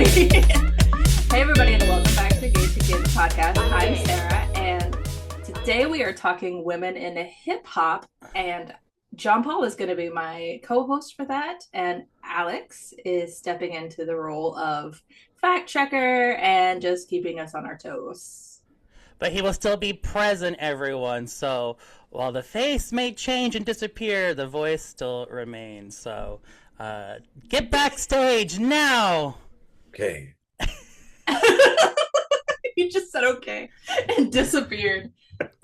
everybody. Hey, everybody, and welcome back to Gay2k, the podcast. I'm Sarah, and today we are talking women in hip hop, and John Paul is going to be my co-host for that, and Alex is stepping into the role of fact checker and just keeping us on our toes. But he will still be present, everyone. So while the face may change and disappear, the voice still remains. So get backstage now. Okay. He just said okay and disappeared.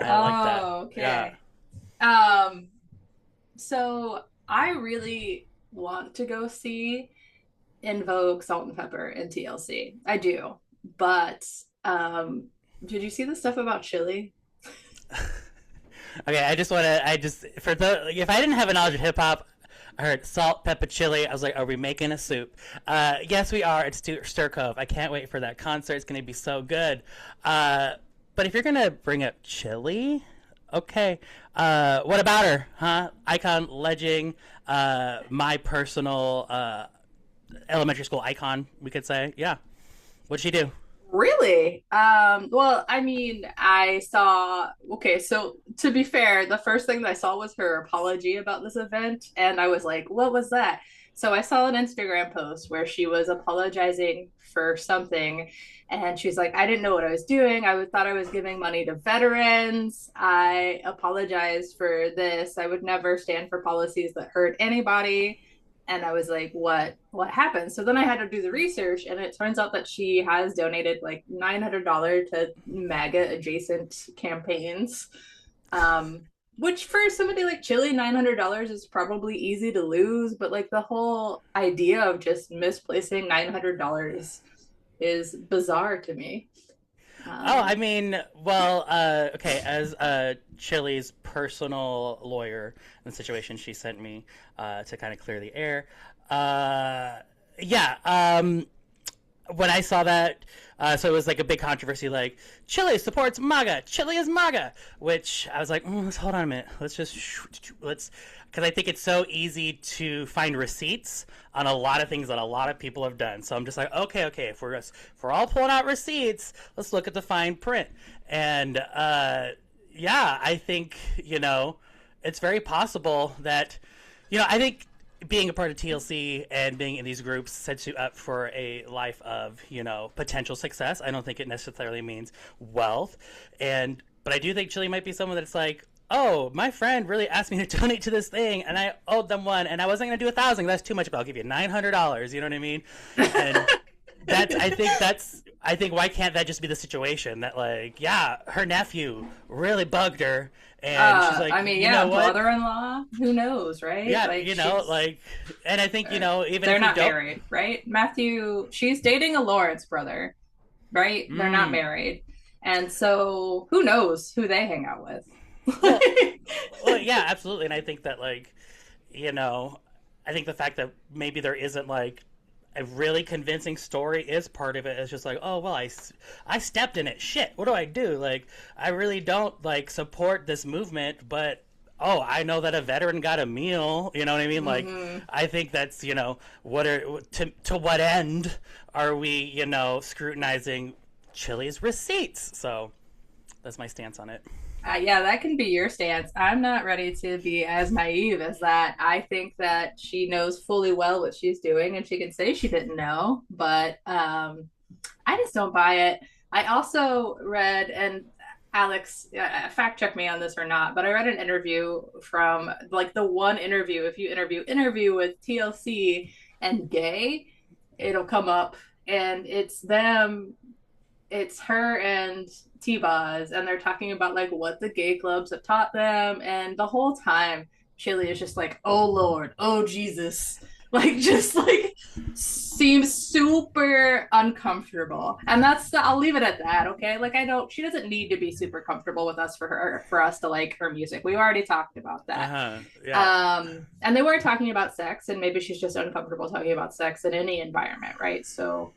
I like that. Okay. Yeah. So I really want to go see En Vogue, Salt-N-Pepa, and TLC. I do. But did you see the stuff about chili? Okay, if I didn't have a knowledge of hip hop, I heard salt, pepper, chili. I was like, are we making a soup? Yes, we are. It's Stir Cove. I can't wait for that concert. It's going to be so good. But if you're going to bring up chili, okay. What about her, huh? Icon, legend, my personal elementary school icon, we could say. Yeah. What'd she do? Really? Well, I mean, so to be fair, the first thing that I saw was her apology about this event, and I was like, what was that? So I saw an Instagram post where she was apologizing for something, and she's like, I didn't know what I was doing. Thought I was giving money to veterans. I apologized for this. I would never stand for policies that hurt anybody. And I was like, what happened? So then I had to do the research, and it turns out that she has donated like $900 to MAGA adjacent campaigns. Which for somebody like Chili, $900 is probably easy to lose, but like the whole idea of just misplacing $900 is bizarre to me. I mean, well, okay, as Chili's personal lawyer in the situation, she sent me to kind of clear the air. When I saw that, so it was like a big controversy, like, Chili supports MAGA, Chili is MAGA, which I was like, let's hold on a minute, because I think it's so easy to find receipts on a lot of things that a lot of people have done. So I'm just like, okay, if we're all pulling out receipts, let's look at the fine print. And I think, it's very possible that, I think being a part of TLC and being in these groups sets you up for a life of, potential success. I don't think it necessarily means wealth. But I do think Chili might be someone that's like, oh, my friend really asked me to donate to this thing, and I owed them one, and I wasn't going to do 1,000. That's too much, but I'll give you $900. You know what I mean? And I think why can't that just be the situation that, like, yeah, her nephew really bugged her, and she's like, brother-in-law, who knows, right? Yeah, like, and I think, even they're if not married, right? Matthew, she's dating a Lawrence brother, right? They're not married. And so who knows who they hang out with? Well, yeah, absolutely. And I think that, like, I think the fact that maybe there isn't, like, a really convincing story is part of it. It's just like, oh, well, I stepped in it. Shit, what do I do? Like, I really don't, like, support this movement, but, oh, I know that a veteran got a meal. You know what I mean? Like, I think that's, to what end are we, scrutinizing Chili's receipts? So that's my stance on it. Yeah, that can be your stance. I'm not ready to be as naive as that. I think that she knows fully well what she's doing, and she can say she didn't know, but I just don't buy it. I also read, and Alex, fact check me on this or not, but I read an interview from, like, the one interview, if you interview with TLC and Gay, it'll come up, and it's her and T-Boz, and they're talking about, like, what the gay clubs have taught them, and the whole time Chili is just like, oh Lord, oh Jesus, like, just like seems super uncomfortable. And I'll leave it at that. Okay, like, she doesn't need to be super comfortable with us for us to like her music. We already talked about that. And they weren't talking about sex, and maybe she's just uncomfortable talking about sex in any environment, right? So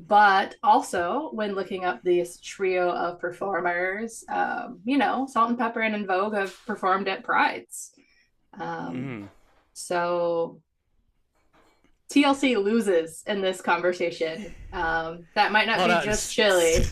but also, when looking up this trio of performers, Salt-N-Pepa and En Vogue have performed at Prides. So TLC loses in this conversation. That might not Hold be on. just Chili.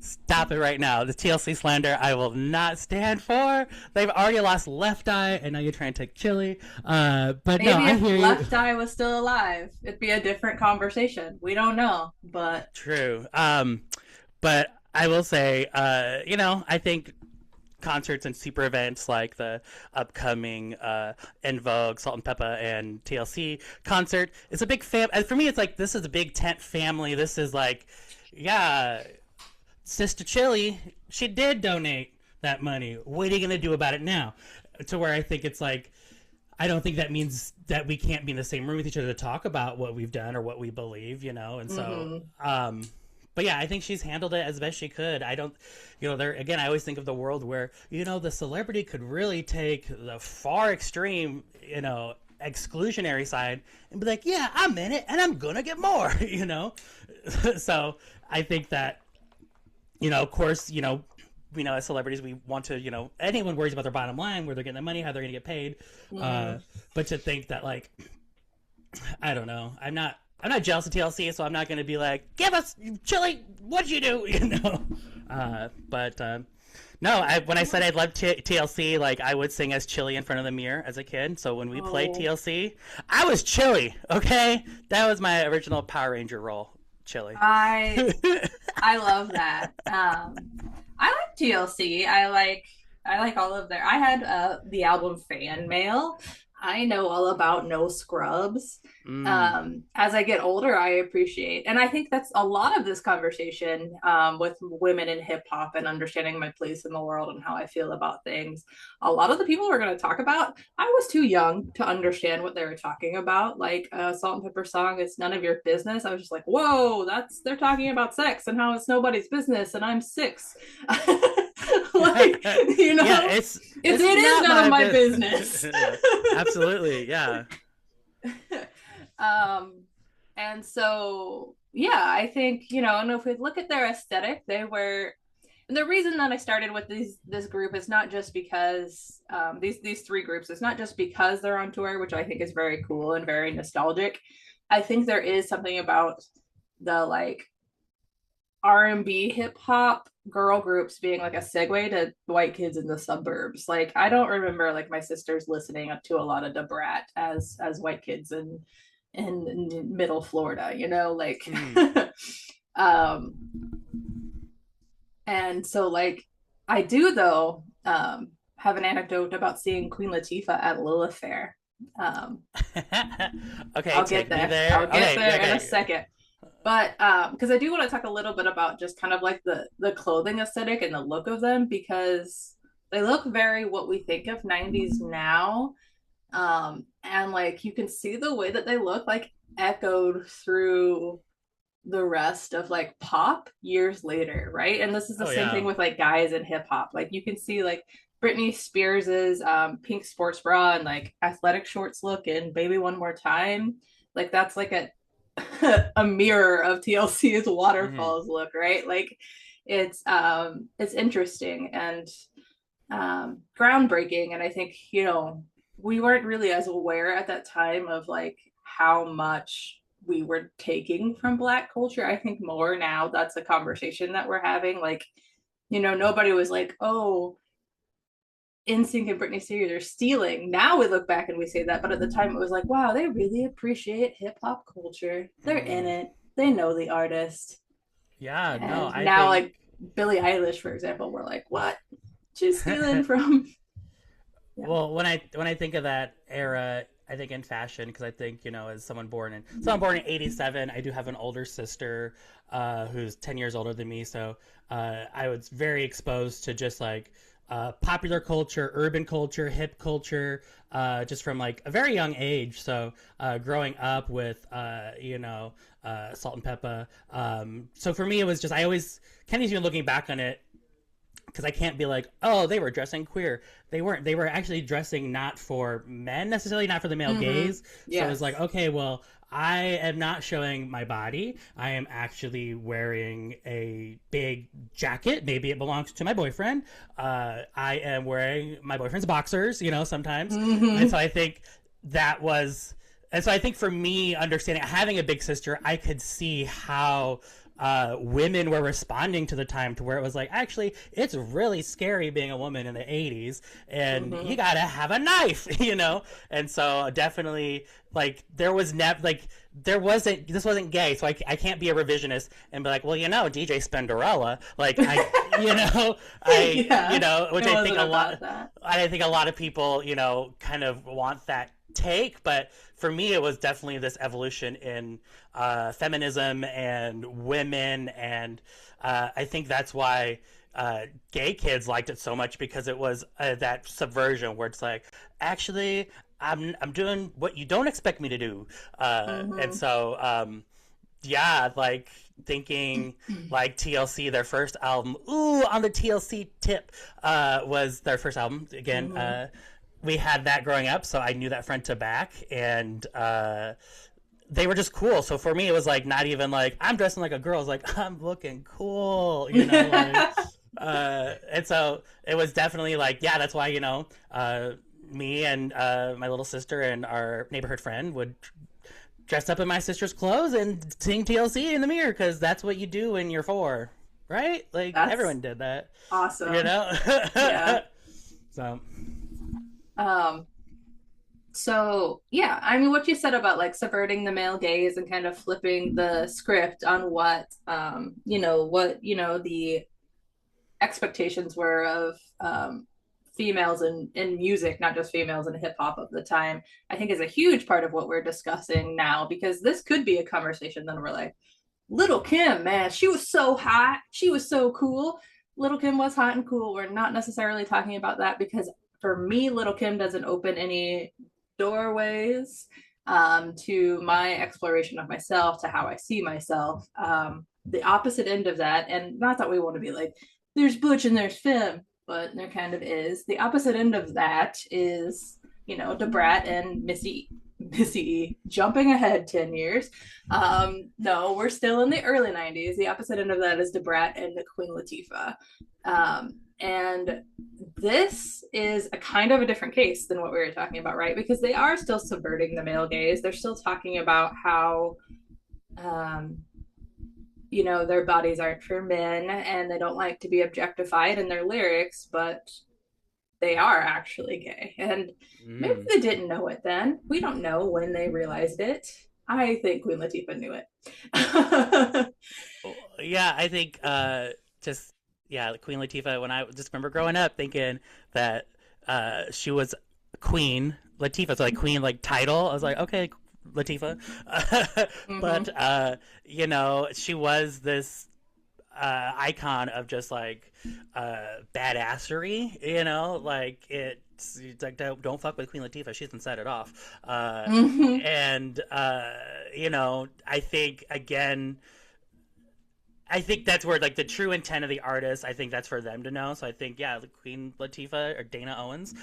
Stop it right now. The TLC slander I will not stand for. They've already lost Left Eye, and now you're trying to take Chili. But Maybe no, I if hear you. Left Eye was still alive, it'd be a different conversation. We don't know, but True. But I will say, I think concerts and super events like the upcoming En Vogue, Salt-N-Pepa, and TLC concert is a big for me, it's like this is a big tent family. This is like, yeah, Sister Chili, she did donate that money. What are you gonna do about it now? To where I think it's like, I don't think that means that we can't be in the same room with each other to talk about what we've done or what we believe, and so but yeah, I think she's handled it as best she could. I don't, there again, I always think of the world where, the celebrity could really take the far extreme, exclusionary side and be like, yeah, I'm in it and I'm gonna get more, So I think that, of course, we know as celebrities we want to, anyone worries about their bottom line, where they're getting the money, how they're gonna get paid. But to think that, like, I don't know, I'm not jealous of TLC, so I'm not going to be like, give us Chili, what'd you do? But no, when I said I loved TLC, like, I would sing as Chili in front of the mirror as a kid. So when we played TLC, I was Chili. Okay, that was my original Power Ranger role, Chili. I love that. I like TLC. I like all of their. I had the album Fan Mail. I know all about No Scrubs. As I get older, I appreciate, and I think that's a lot of this conversation with women in hip hop and understanding my place in the world and how I feel about things. A lot of the people we're going to talk about, I was too young to understand what they were talking about. Like Salt-N-Pepa song, "It's None of Your Business." I was just like, whoa, they're talking about sex and how it's nobody's business, and I'm 6. Like, yeah, it is none of my business. Absolutely, yeah. And so, yeah, I think, and if we look at their aesthetic, they were, and the reason that I started with this group is not just because these 3 groups, it's not just because they're on tour, which I think is very cool and very nostalgic. I think there is something about the like R&B hip hop girl groups being like a segue to white kids in the suburbs. Like, I don't remember like my sisters listening to a lot of Brat as white kids in middle Florida, like and so like I do though have an anecdote about seeing Queen Latifah at Lilith Fair. Okay, I'll get there in a second. But because I do want to talk a little bit about just kind of like the clothing aesthetic and the look of them, because they look very what we think of 90s now. And like you can see the way that they look like echoed through the rest of like pop years later, right? And this is the same thing with like guys in hip hop. Like you can see like Britney Spears's pink sports bra and like athletic shorts look in Baby One More Time. Like that's like a mirror of TLC's Waterfalls look, right? Like it's interesting and groundbreaking. And I think, we weren't really as aware at that time of like how much we were taking from Black culture. I think more now that's a conversation that we're having. Like, nobody was like, oh, NSYNC and Britney Spears are stealing. Now we look back and we say that, but at the time it was like, wow, they really appreciate hip hop culture. They're in it. They know the artist. Yeah, and no. Now, like Billie Eilish, for example, we're like, what? She's stealing from. Yeah. Well, when I think of that era, I think in fashion, because I think, as someone born in '87, I do have an older sister who's 10 years older than me, so I was very exposed to just like popular culture, urban culture, hip culture, just from like a very young age. So growing up with Salt-N-Pepa. So for me, it was just, I always, Kenny's even looking back on it, because I can't be like, oh, they were dressing queer. They weren't. They were actually dressing not for men necessarily, not for the male gaze. Yes. So it was like, okay, well, I am not showing my body. I am actually wearing a big jacket. Maybe it belongs to my boyfriend. I am wearing my boyfriend's boxers, sometimes. And so I think that was And so I think for me, understanding having a big sister, I could see how women were responding to the time to where it was like, actually, it's really scary being a woman in the 80s, and you Mm-hmm. gotta have a knife, you know? And so definitely, like, there was never, like, there wasn't, this wasn't gay, so I can't be a revisionist and be like, well, you know, DJ Spenderella, like, you know, you Yeah, know, which it I think wasn't a about lot, that. I think a lot of people, you know, kind of want that take, but for me, it was definitely this evolution in feminism and women, and I think that's why gay kids liked it so much because it was that subversion where it's like, actually, I'm doing what you don't expect me to do, and Mm-hmm. so yeah, like thinking like TLC, their first album. Ooh, on the TLC tip, was their first album. Again, Mm-hmm. we had that growing up, so I knew that front to back, and they were just cool. So for me, it was like not even like I'm dressing like a girl. It's like I'm looking cool, you know, like. And so it was definitely like, yeah, that's why, you know, me and my little sister and our neighborhood friend would dress up in my sister's clothes and sing TLC in the mirror because that's what you do when you're four, right? Like That's everyone did that, you awesome. know. Yeah. So Um, so yeah, I mean what you said about like subverting the male gaze and kind of flipping the script on what the expectations were of females in music, not just females in hip hop of the time, I think is a huge part of what we're discussing now because this could be a conversation that we're like, Little Kim, man, she was so hot. She was so cool. Little Kim was hot and cool. We're not necessarily talking about that because for me, Little Kim doesn't open any doorways to my exploration of myself, to how I see myself. The opposite end of that, and not that we want to be like, there's Butch and there's Femme, but there kind of is. The opposite end of that is, the Brat and Missy jumping ahead 10 years. No, we're still in the early 90s. The opposite end of that is Brat and the Queen Latifah. And this is a kind of a different case than what we were talking about, right? Because they are still subverting the male gaze. They're still talking about how, um, their bodies aren't for men and they don't like to be objectified in their lyrics, but they are actually gay. And maybe mm. they didn't know it then. We don't know when they realized it. I think Queen Latifah knew it. Yeah, I think just yeah, Queen Latifah. When I just remember growing up thinking that she was Queen Latifah, so like Queen like title. I was like, okay, Latifah, Mm-hmm. but you know, she was this icon of just like badassery, you know, like it's like don't fuck with Queen Latifah. She's been set it off, Mm-hmm. and you know, I think again I think that's where like the true intent of the artist. I think that's for them to know. So I think yeah, the Queen Latifah or Dana Owens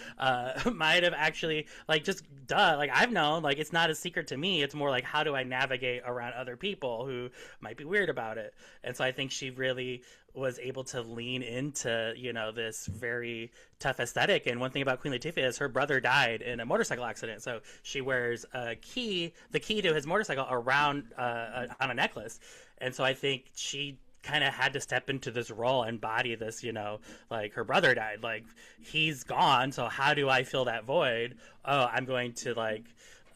might have actually like just duh. Like I've known like it's not a secret to me. It's more like how do I navigate around other people who might be weird about it. And so I think she really was able to lean into you know this very tough aesthetic. And one thing about Queen Latifah is her brother died in a motorcycle accident. So she wears the key to his motorcycle around on a necklace. And so I think she kind of had to step into this role and embody this, you know, like her brother died, like he's gone. So how do I fill that void? Oh, I'm going to like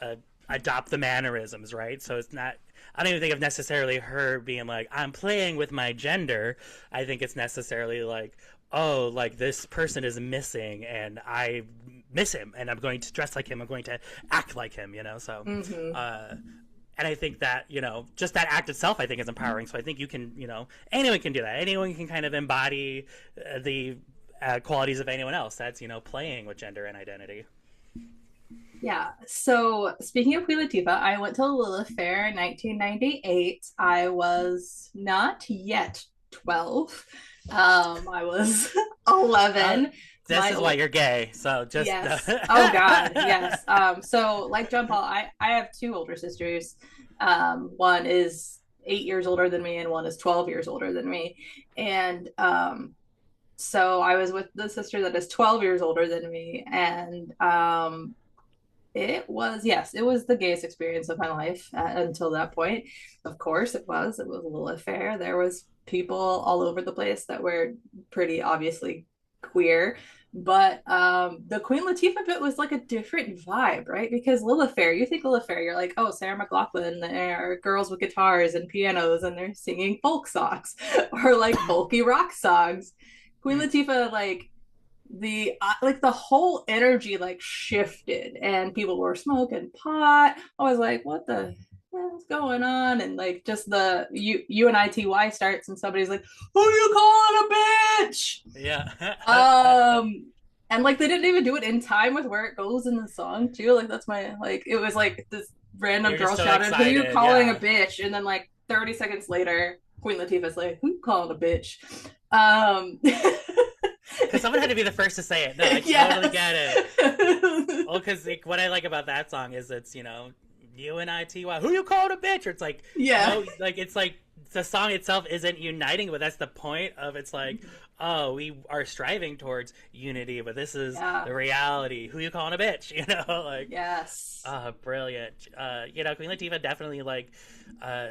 uh, adopt the mannerisms, right? So it's not. I don't even think of necessarily her being like I'm playing with my gender. I think it's necessarily like oh, like this person is missing and I miss him and I'm going to dress like him. I'm going to act like him, you know. So Mm-hmm. uh, and I think that you know just that act itself I think is empowering. So I think you can you know anyone can do that. Anyone can kind of embody the qualities of anyone else. That's you know playing with gender and identity. Yeah. So speaking of Queen Latifah, I went to the Lilith Fair in 1998. I was not yet 12. I was Uh, 11. this My is why old you're gay. So just Yes. Oh God, yes. So like John Paul, I have two older sisters. One is 8 years older than me and one is 12 years older than me. And so I was with the sister that is 12 years older than me. And It was, yes, it was the gayest experience of my life until that point. Of course, it was. It was a little affair. There was people all over the place that were pretty obviously queer. But the Queen Latifah bit was like a different vibe, right? Because Lilith Fair, you think Lilith Fair, you're like, oh, Sarah McLachlan, are girls with guitars and pianos and they're singing folk songs or like folky rock songs. Queen Mm. Latifah, like the whole energy like shifted and people were smoking pot. I was like, what the hell's going on? And like just the unity starts and somebody's like, who you calling a bitch? Yeah. And like they didn't even do it in time with where it goes in the song too. Like that's my like it was like this random You're just girl so shouted, who you excited. calling a Yeah. bitch? And then like 30 seconds later Queen Latifah's like, who you calling a bitch? um Because someone had to be the first to say it. No, I totally yes. get it. Well, because like, what I like about that song is it's, unity. Who you called a bitch? Or it's like, Yeah. no, like, it's like the song itself isn't uniting, but that's the point of it's like, oh, we are striving towards unity, but this is Yeah. the reality. Who you calling a bitch? Like, Yes. brilliant. Queen Latifah definitely, like, uh,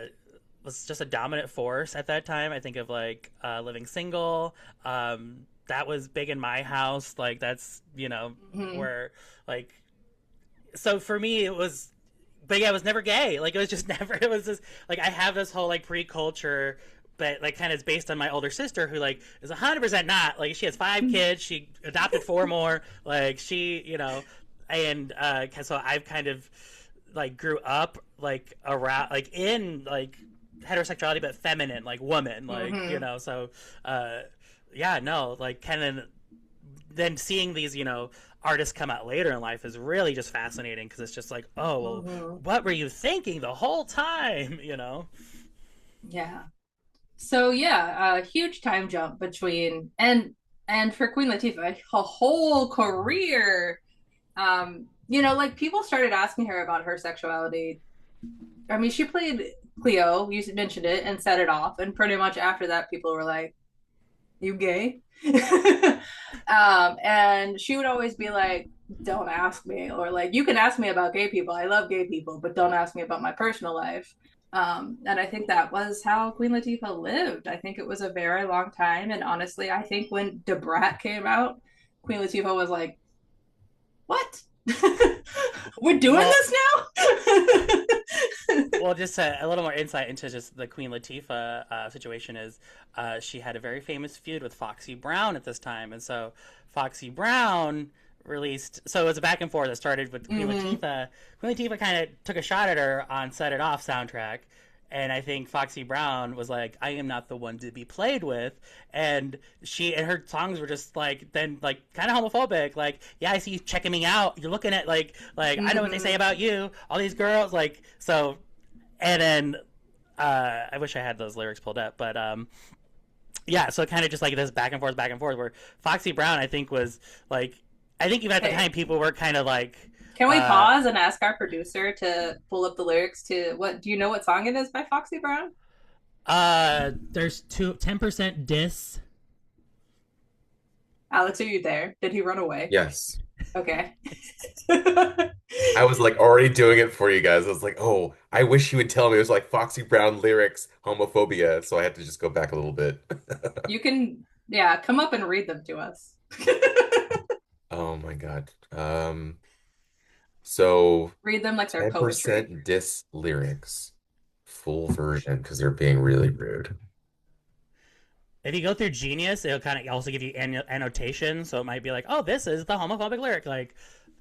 was just a dominant force at that time. I think of like Living Single. That was big in my house. Like that's Mm-hmm. where like so for me it was, but yeah, it was never gay. Like it was just never. It was just like I have this whole like pre-culture. But like, kind of is based on my older sister, who like is 100% not like she has 5 kids, she adopted 4 more, like and so I've kind of like grew up like around like in like heterosexuality but feminine like woman like Mm-hmm. so uh yeah, no, like kind of then seeing these artists come out later in life is really just fascinating because it's just like, oh well, Mm-hmm. what were you thinking the whole time? Yeah. So yeah, a huge time jump between and for Queen Latifah, a whole career. Like people started asking her about her sexuality. I mean, she played Cleo, you mentioned it, and set it off, and pretty much after that, people were like, "You gay?" And she would always be like, "Don't ask me," or like, "You can ask me about gay people. I love gay people, but don't ask me about my personal life." And I think that was how Queen Latifah lived. I think it was a very long time, and honestly, I think when Brat came out, Queen Latifah was like, "What? We're doing well this now?" well, just a little more insight into just the Queen Latifah situation is she had a very famous feud with Foxy Brown at this time, and so Foxy Brown released. So it was a back and forth that started with Queen Mm-hmm. Latifah. Queen Latifah kind of took a shot at her on "Set It Off" soundtrack. And I think Foxy Brown was like, "I am not the one to be played with," and her songs were just like then like kind of homophobic. Like, yeah, I see you checking me out. You're looking at like I know what they say Mm-hmm. about you. All these girls like so and then I wish I had those lyrics pulled up, but yeah, so kind of just like this back and forth, where Foxy Brown, I think, was like, I think even at the time, Hey, people were kind of like, can we uh, pause and ask our producer to pull up the lyrics to what? Do you know what song it is by Foxy Brown? there's 10% diss. Alex, are you there? Did he run away? Yes. Okay. I was like already doing it for you guys. I was like, oh, I wish you would tell me. It was like Foxy Brown lyrics, homophobia. So I had to just go back a little bit. You can, yeah, come up and read them to us. Oh my God. So Read them like they're poetry. 10% diss lyrics, full version, because they're being really rude. If you go through Genius, it'll kind of also give you annotation, so it might be like, oh, this is the homophobic lyric, like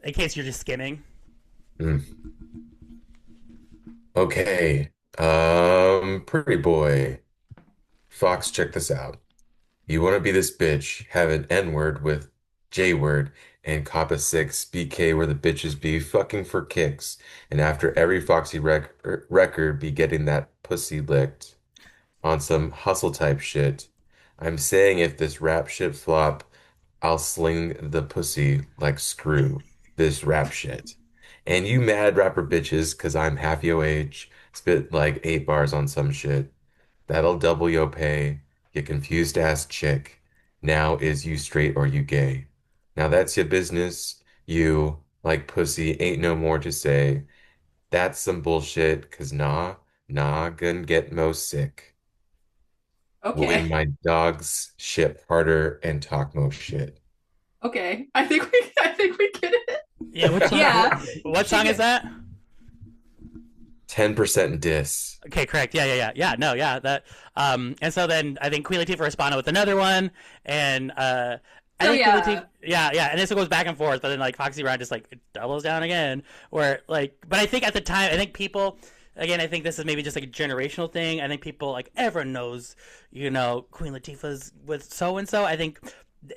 in case you're just skimming. Mm. Okay. Pretty boy. Fox, check this out. You want to be this bitch, have an N-word with J-word, and cop a six, BK where the bitches be fucking for kicks. And after every Foxy record, be getting that pussy licked on some hustle type shit. I'm saying if this rap shit flop, I'll sling the pussy like screw this rap shit. And you mad rapper bitches, cause I'm half your age, spit like 8 bars on some shit. That'll double your pay. You confused ass chick. Now is you straight or you gay? Now that's your business. You. Like pussy ain't no more to say. That's some bullshit, 'cause nah, gonna get most sick. Okay. When my dogs ship harder and talk most shit. Okay. I think we get it. Yeah, which Yeah. what She song is get that? 10% diss. Okay, correct. Yeah. No, yeah. That and so then I think Queen Latifah responded with another one, and I so think Queen yeah. Latifah, yeah, and this goes back and forth, but then like Foxy Brown just like doubles down again, where like, but I think at the time, I think people. Again, I think this is maybe just like a generational thing. I think people like everyone knows, Queen Latifah's with so and so. I think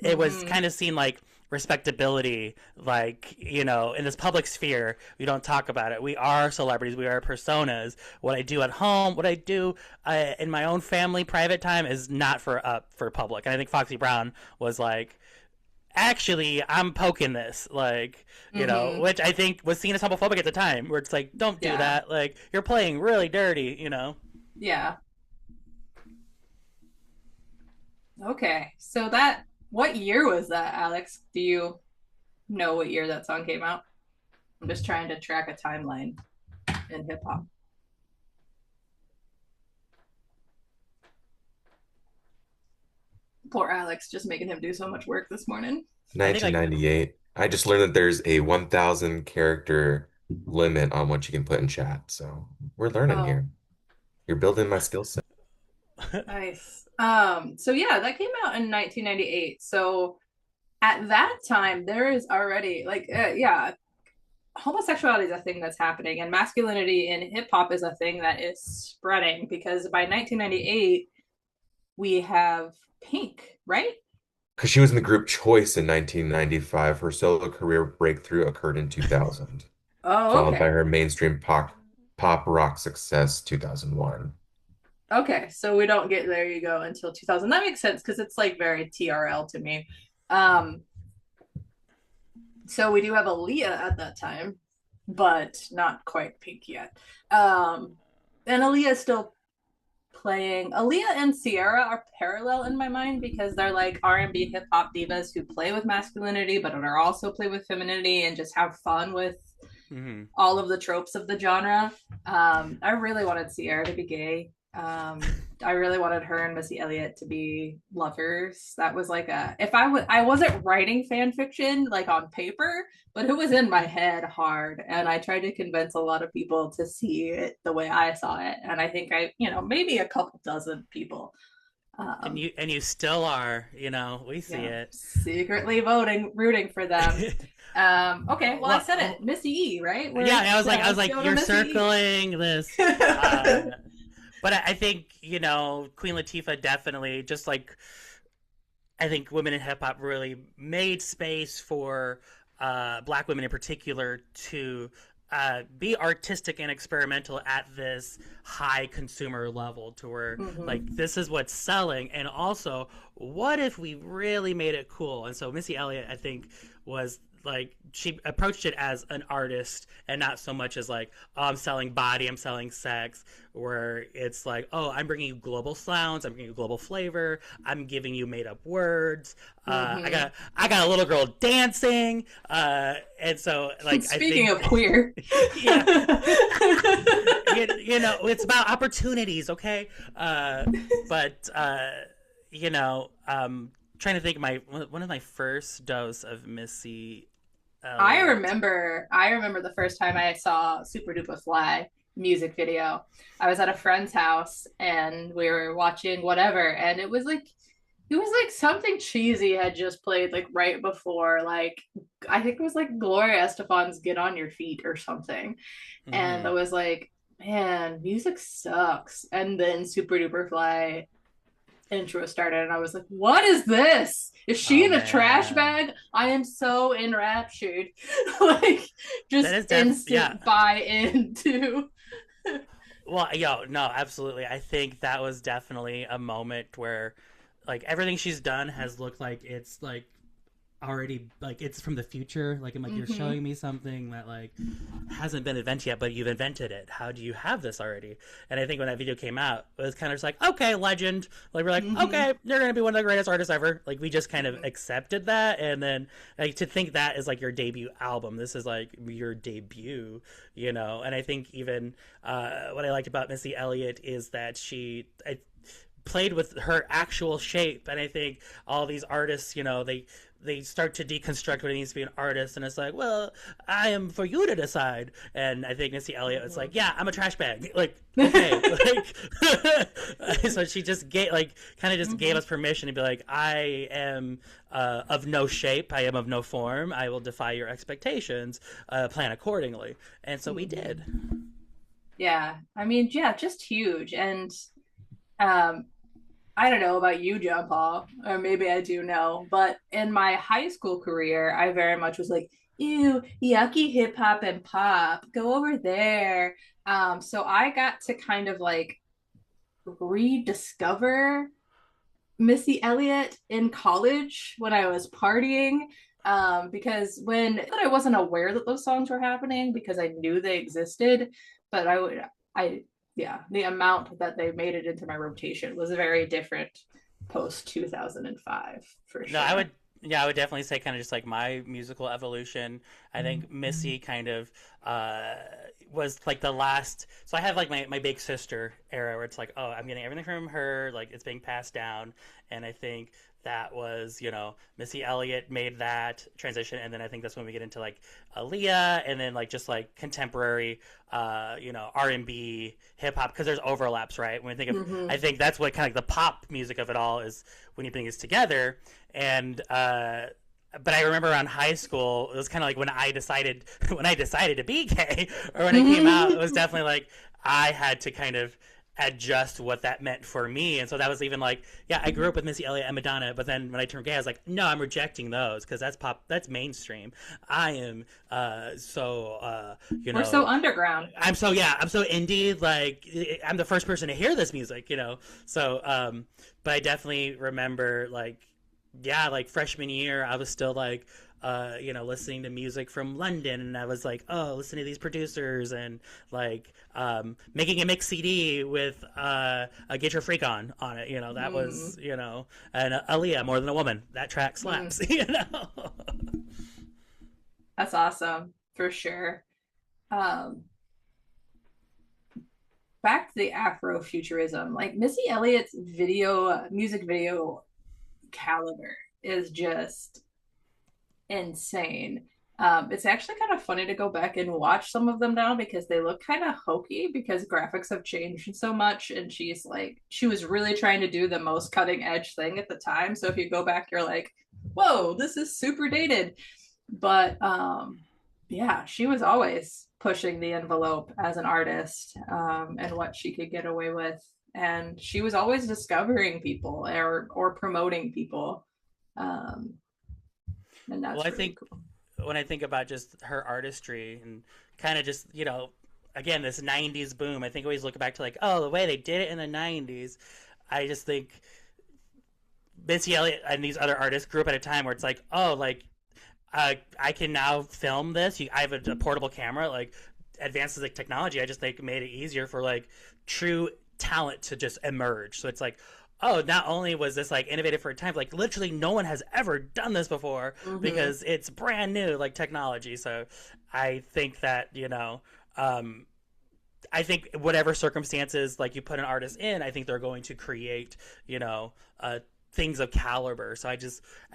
it was Hmm. kind of seen like respectability, like, in this public sphere we don't talk about it. We are celebrities, we are personas. What I do at home, what I do in my own family private time is not for public. And I think Foxy Brown was like, actually I'm poking this, like, Hmm. which I think was seen as homophobic at the time, where it's like, don't do Yeah. that, like you're playing really dirty. Yeah. Okay. So that what year was that, Alex? Do you know what year that song came out? I'm just trying to track a timeline in hip hop. Poor Alex, just making him do so much work this morning. I think like 1998. I just learned that there's a 1,000 character limit on what you can put in chat. So we're learning Oh, here. You're building my skill set. nice. So yeah, that came out in 1998. So at that time, there is already yeah, homosexuality is a thing that's happening, and masculinity in hip hop is a thing that is spreading because by 1998 we have Pink, right? Because she was in the group Choice in 1995. Her solo career breakthrough occurred in 2000, Oh, followed by okay. her mainstream pop rock success 2001. Okay, so we don't get There You Go until 2000. That makes sense because it's like very TRL to me. Um, so we do have Aaliyah at that time, but not quite Pink yet. Um, and Aaliyah is still playing. Aaliyah and Sierra are parallel in my mind because they're like R&B hip hop divas who play with masculinity, but are also play with femininity and just have fun with mhm. all of the tropes of the genre. I really wanted Sierra to be gay. I really wanted her and Missy Elliott to be lovers. That was like a if I wasn't writing fan fiction like on paper, but it was in my head hard, and I tried to convince a lot of people to see it the way I saw it, and I think maybe a couple dozen people. And Um, you still are, we see yeah, it. secretly voting, rooting for them. Okay, well I Well, said it, Missy E, right? yeah, We're I was like, let's go to you're Missy circling this. E. But I think, Queen Latifah definitely, just like I think women in hip hop really made space for black women in particular to be artistic and experimental at this high consumer level, to where like Mm-hmm. this is what's selling, and also what if we really made it cool? And so Missy Elliott, I think, was like, she approached it as an artist and not so much as like, oh, I'm selling body, I'm selling sex, where it's like, oh, I'm bringing you global sounds, I'm bringing you global flavor, I'm giving you made up words. I Mm-hmm. got I got a little girl dancing, and so like I Speaking think, of queer, yeah, it's about opportunities, okay? But you know, trying to think, my one of my first dose of Missy Elliott. I remember the first time I saw Super Dupa Fly music video. I was at a friend's house and we were watching whatever, and it was like something cheesy had just played like right before, like I think it was like Gloria Estefan's Get on Your Feet or something. And I Mm-hmm. was like, man, music sucks. And then Super Duper Fly intro started, and I was like, what is this? Is she Oh in a trash man, bag? I am so enraptured. Like, that just is yeah. instant buy into. Well, yo, no, absolutely. I think that was definitely a moment where, like, everything she's done has looked like it's like already like it's from the future, like I'm like you're Mm-hmm. showing me something that like hasn't been invented yet, but you've invented it. How do you have this already? And I think when that video came out, it was kind of just like, okay, legend. Like we're like, Mm-hmm. okay, you're gonna be one of the greatest artists ever. Like we just kind of accepted that, and then like to think that is like your debut album. This is like your debut, you know. And I think even what I liked about Missy Elliott is that played with her actual shape, and I think all these artists, you know, they start to deconstruct what it means to be an artist, and it's like, well, I am for you to decide. And I think Missy Elliott was like, yeah, I'm a trash bag, like okay, like so she just gave like kind of just gave Mm-hmm. us permission to be like, I am of no shape, I am of no form, I will defy your expectations, plan accordingly. And so we Mm-hmm. did. Yeah, I mean, yeah, just huge. And um, I don't know about you, John Paul, or maybe I do know, but in my high school career, I very much was like, ew, yucky hip hop and pop, go over there. So I got to kind of like rediscover Missy Elliott in college when I was partying. Because when I wasn't aware that those songs were happening because I knew they existed, but I, yeah, the amount that they made it into my rotation was very different post 2005 for No, I sure. would. Yeah, I would definitely say kind of just like my musical evolution. I think Missy kind of uh, was like the last. So I have like my big sister era where it's like, oh, I'm getting everything from her. Like it's being passed down, and I think that was Missy Elliott made that transition, and then I think that's when we get into like Aaliyah, and then like just like contemporary, R&B, hip hop because there's overlaps, right? When I think of, Mm-hmm. I think that's what kind of like the pop music of it all is when you bring this together and but I remember around high school, it was kind of like when I decided when I decided to be gay, or when it came out, it was definitely like I had to kind of adjust what that meant for me, and so that was even like, yeah, I grew up with Missy Elliott and Madonna, but then when I turned gay, I was like, no, I'm rejecting those because that's pop, that's mainstream. I am We're so underground. I'm so indie. Like I'm the first person to hear this music, you know. So, but I definitely remember like, yeah, like freshman year, I was still like, listening to music from London, and I was like, oh, listen to these producers, and like, making a mix CD with a Get Your Freak on it. You know, that Mm, was, and Aaliyah, More Than a Woman. That track mm. slaps. You know. That's awesome for sure. Um, Back to the Afrofuturism, like Missy Elliott's music video caliber is just insane. It's actually kind of funny to go back and watch some of them now because they look kind of hokey because graphics have changed so much. And she was really trying to do the most cutting edge thing at the time. So if you go back, you're like, whoa, this is super dated. But yeah, she was always pushing the envelope as an artist and what she could get away with. And she was always discovering people or promoting people. Um, and Well, that's I really think cool. when I think about just her artistry and kind of just, again, this 90s boom, I think I always look back to like, oh, the way they did it in the 90s. I just think Missy Elliott and these other artists grew up at a time where it's like, oh, like, I can now film this. I have a portable camera. Like, advances like technology, I just think made it easier for like true talent to just emerge. So it's like, oh, not only was this like innovative for a time, like literally no one has ever done this before Mm-hmm. because it's brand new, like technology. So I think that, I think whatever circumstances like you put an artist in, I think they're going to create, you know, things of caliber. So I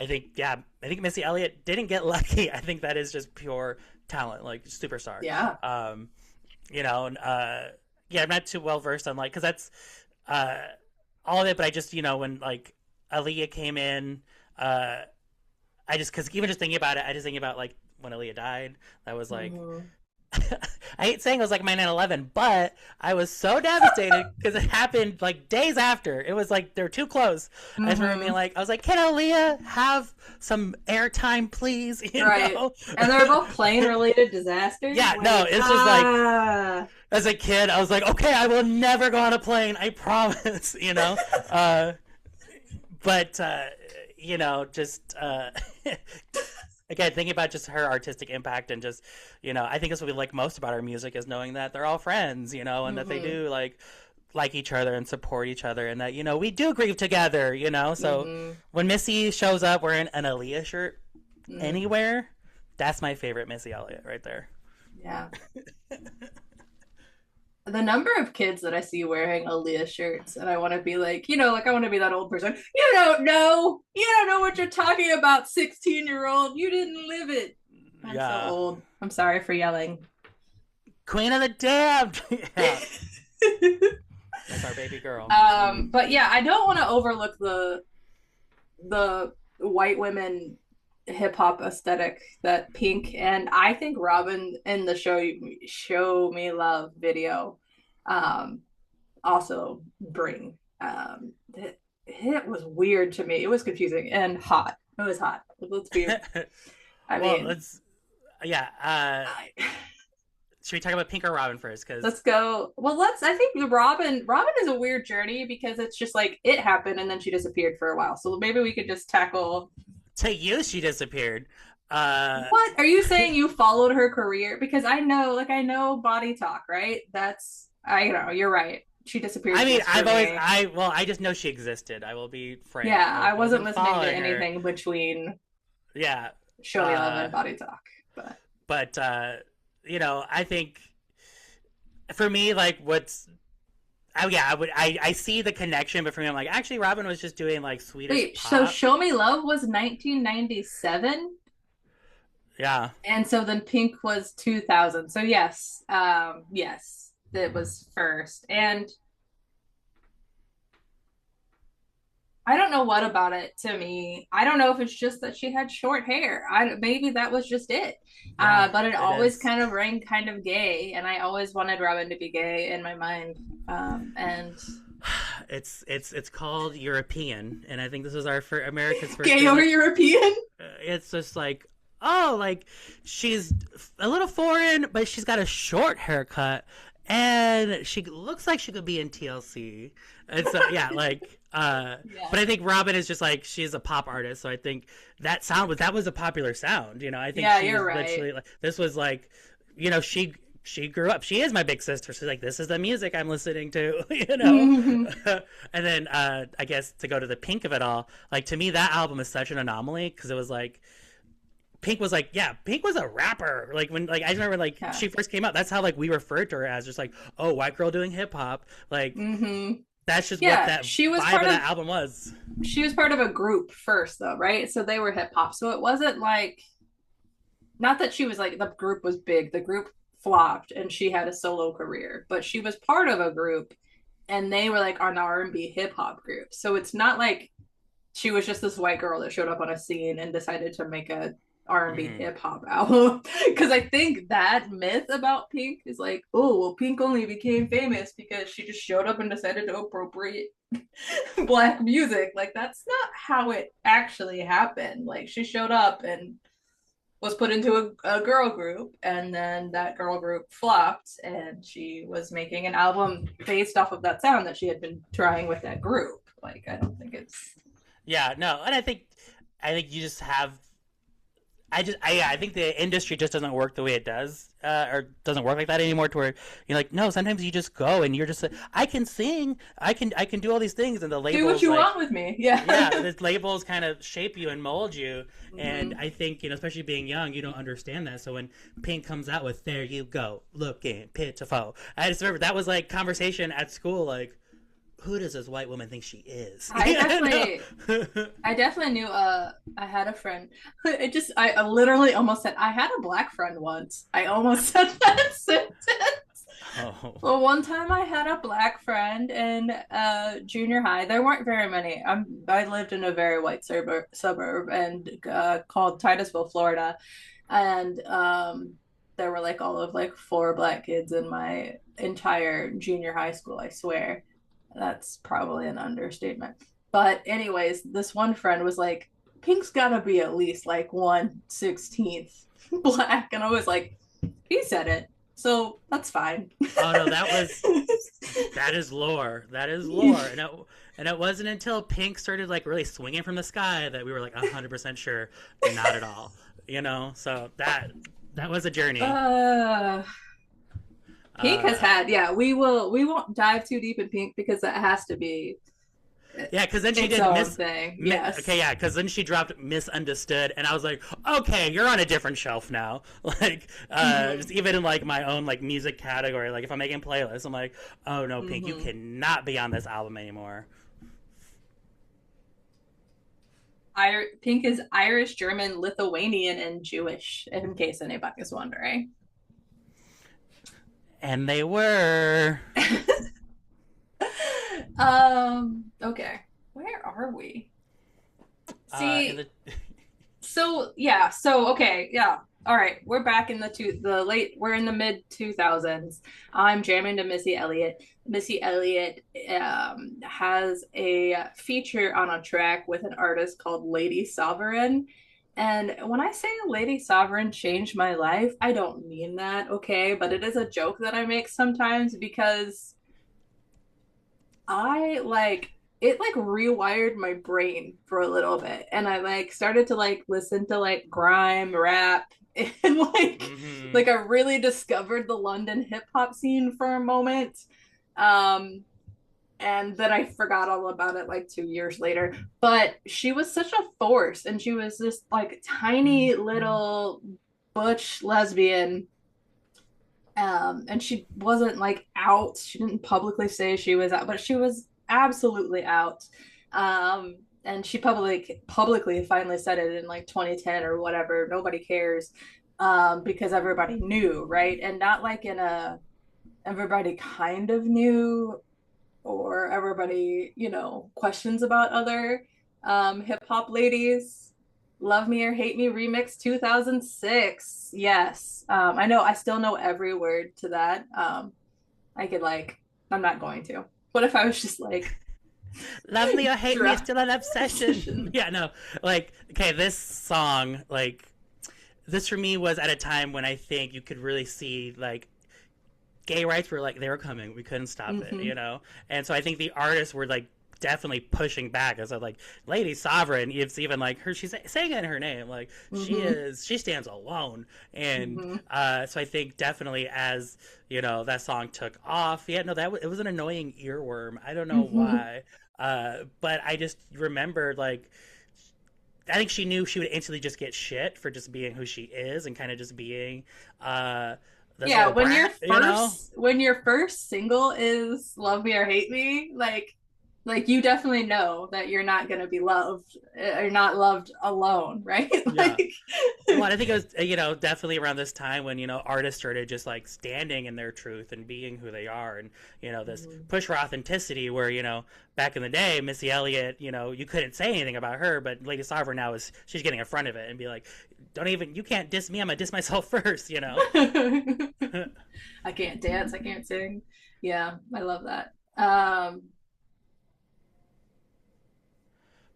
think, yeah, I think Missy Elliott didn't get lucky. I think that is just pure talent, like superstar. Yeah. Um, and yeah, I'm not too well versed on like because that's uh, all of it. But I just when like Aaliyah came in, uh, I just because even just thinking about it, I just think about like when Aaliyah died. That was like Mm-hmm. I hate saying it was like my 9/11, but I was so devastated because it happened like days after. It was like they were too close. I just remember being Mm-hmm. like, I was like, "Can Aaliyah have some airtime, please?" You Right. know? And they're both plane related disasters. Yeah, no, Like, it's just like ah. as a kid, I was like, "Okay, I will never go on a plane. I promise." Uh, but just again, thinking about just her artistic impact and just, I think that's what we like most about our music is knowing that they're all friends, and that they Mm-hmm. do like each other and support each other and that, we do grieve together, So Mm-hmm. when Missy shows up wearing an Aaliyah shirt Mm-hmm. anywhere, that's my favorite Missy Elliott right there. Yeah. The number of kids that I see wearing Aaliyah shirts, and I want to be like, like I want to be that old person. You don't know. You don't know what you're talking about, 16-year-old. You didn't live it. I'm so Yeah. old. I'm sorry for yelling. Queen of the Damned. Yeah. That's our baby girl. But yeah, I don't want to overlook the white women hip hop aesthetic that Pink and I think Robin in the Show Me Love video um also bring. It was weird to me. It was confusing and hot. It was hot. Let's be I Well, mean let's yeah. Should we talk about Pink or Robin first? Because let's go. Well, I think the Robin is a weird journey because it's just like it happened and then she disappeared for a while. So maybe we could just tackle. to you, she disappeared. What are you saying? You followed her career? Because I know body talk, right? I know you're right. She disappeared I mean, just for me. I just know she existed. I will be frank. Yeah, I wasn't listening to following her. anything between Yeah, Show Me Love and Body Talk. but I think for me, like, oh yeah, I see the connection, but for me, I'm like, actually, Robin was just doing like Swedish Wait, so pop. Show Me Love was 1997, Yeah, and so then Pink was 2000. So yes, yes, it was first, and I don't know what about it to me. I don't know if it's just that she had short hair. Maybe that was just it. yeah, But it it always is. kind of rang kind of gay, and I always wanted Robin to be gay in my mind. And It's called European, and I think this was our America's first gay big over like. European. It's just like, oh, like she's a little foreign, but she's got a short haircut, and she looks like she could be in TLC. And so yeah, like. Yeah, But I think Robin is just like she's a pop artist, so I think that was a popular sound. I think yeah, she's you're right. literally like this was like, she grew up. She is my big sister. She's like, this is the music I'm listening to, And then I guess to go to the Pink of it all, like to me that album is such an anomaly because it was like Pink was like, yeah, Pink was a rapper. Like when like I remember like Yeah. she first came out, that's how like we referred to her as just like, oh, white girl doing hip hop. Like that's just what Yeah, that vibe of that album was. she was part of a group first though, right? So they were hip hop. So it wasn't like not that she was like the group was big. The group flopped and she had a solo career, but she was part of a group and they were like an R&B hip hop group. So it's not like she was just this white girl that showed up on a scene and decided to make a R&B Mm-hmm. hip hop album. Because I think that myth about Pink is like, oh, well, Pink only became famous because she just showed up and decided to appropriate black music. Like, that's not how it actually happened. Like, she showed up and was put into a girl group, and then that girl group flopped, and she was making an album based off of that sound that she had been trying with that group. Like, I don't think it's. Yeah, no, and I think you just have. I think the industry just doesn't work the way it does, or doesn't work like that anymore. To where you're like, no, sometimes you just go and you're just like, I can sing, I can do all these things, and the Do what labels you like, want with me. Yeah. yeah, the labels kind of shape you and mold you. And Mm-hmm. I think, especially being young, you don't understand that. So when Pink comes out with "There You Go, Looking Pitiful," I just remember that was like conversation at school, like, who does this white woman think she is? I definitely I definitely knew I had a friend. I literally almost said I had a black friend once. I almost said that sentence. Oh. Well, one time I had a black friend in junior high. There weren't very many. I lived in a very white suburb and called Titusville, Florida, and there were like all of like four black kids in my entire junior high school. I swear, that's probably an understatement. But anyways, this one friend was like, "Pink's gotta be at least like 1/16 black," and I was like, "He said it." so that's fine. Oh no, that is lore. That is lore. And it wasn't until Pink started like really swinging from the sky that we were like 100% sure, not at all. So that was a journey. uh, Pink has Uh, had, yeah, we won't dive too deep in Pink because that has to be yeah, because then she its did own thing. Okay, Yes. yeah, because then she dropped Misunderstood, and I was like, okay, you're on a different shelf now. Like, Hmm. just even in like my own like music category, like if I'm making playlists, I'm like, oh no, Pink, you Hmm. cannot be on this album anymore. Pink is Irish, German, Lithuanian, and Jewish, in case anybody's wondering. And they were. Okay. Where are we? In See, the so yeah, so okay, yeah. All right, we're back in we're in the mid 2000s. I'm jamming to Missy Elliott. Missy Elliott has a feature on a track with an artist called Lady Sovereign. And when I say Lady Sovereign changed my life, I don't mean that, okay? But it is a joke that I make sometimes because I like it like rewired my brain for a little bit and I like started to like listen to like grime rap and mm-hmm. like I really discovered the London hip hop scene for a moment. Um and then I forgot all about it like 2 years later. But she was such a force and she was this like tiny little butch lesbian, and she wasn't like out. She didn't publicly say she was out, but she was absolutely out. Um, and she publicly finally said it in like 2010 or whatever. Nobody cares, because everybody knew, right? And not like in a everybody kind of knew or everybody, questions about other hip hop ladies. Love Me or Hate Me remix 2006. Yes. I know, I still know every word to that. I could, like, I'm not going to. What if I was just like, Love me or hate me, it's drop still an obsession. Yeah, no, like okay, this song, like this for me was at a time when I think you could really see like gay rights were like they were coming. We couldn't stop Mm-hmm. it. And so I think the artists were like definitely pushing back as like Lady Sovereign. It's even like her. She's saying it in her name. Like Mm-hmm. she stands alone. And Mm-hmm. so I think definitely as that song took off. Yeah, no, it was an annoying earworm. I don't know Mm-hmm. why. But I just remembered like I think she knew she would instantly just get shit for just being who she is and kind of just being this Yeah, little brat, when your first single is Love Me or Hate Me, like you definitely know that you're not going to be loved or not loved alone, right? Yeah. Like Well, I think it was definitely around this time when artists started just like standing in their truth and being who they are, and this push for authenticity. Where back in the day, Missy Elliott, you couldn't say anything about her, but Lady Sovereign now is she's getting in front of it and be like, don't even you can't diss me. I'm gonna diss myself first. I can't dance, I can't sing. Yeah, I love that.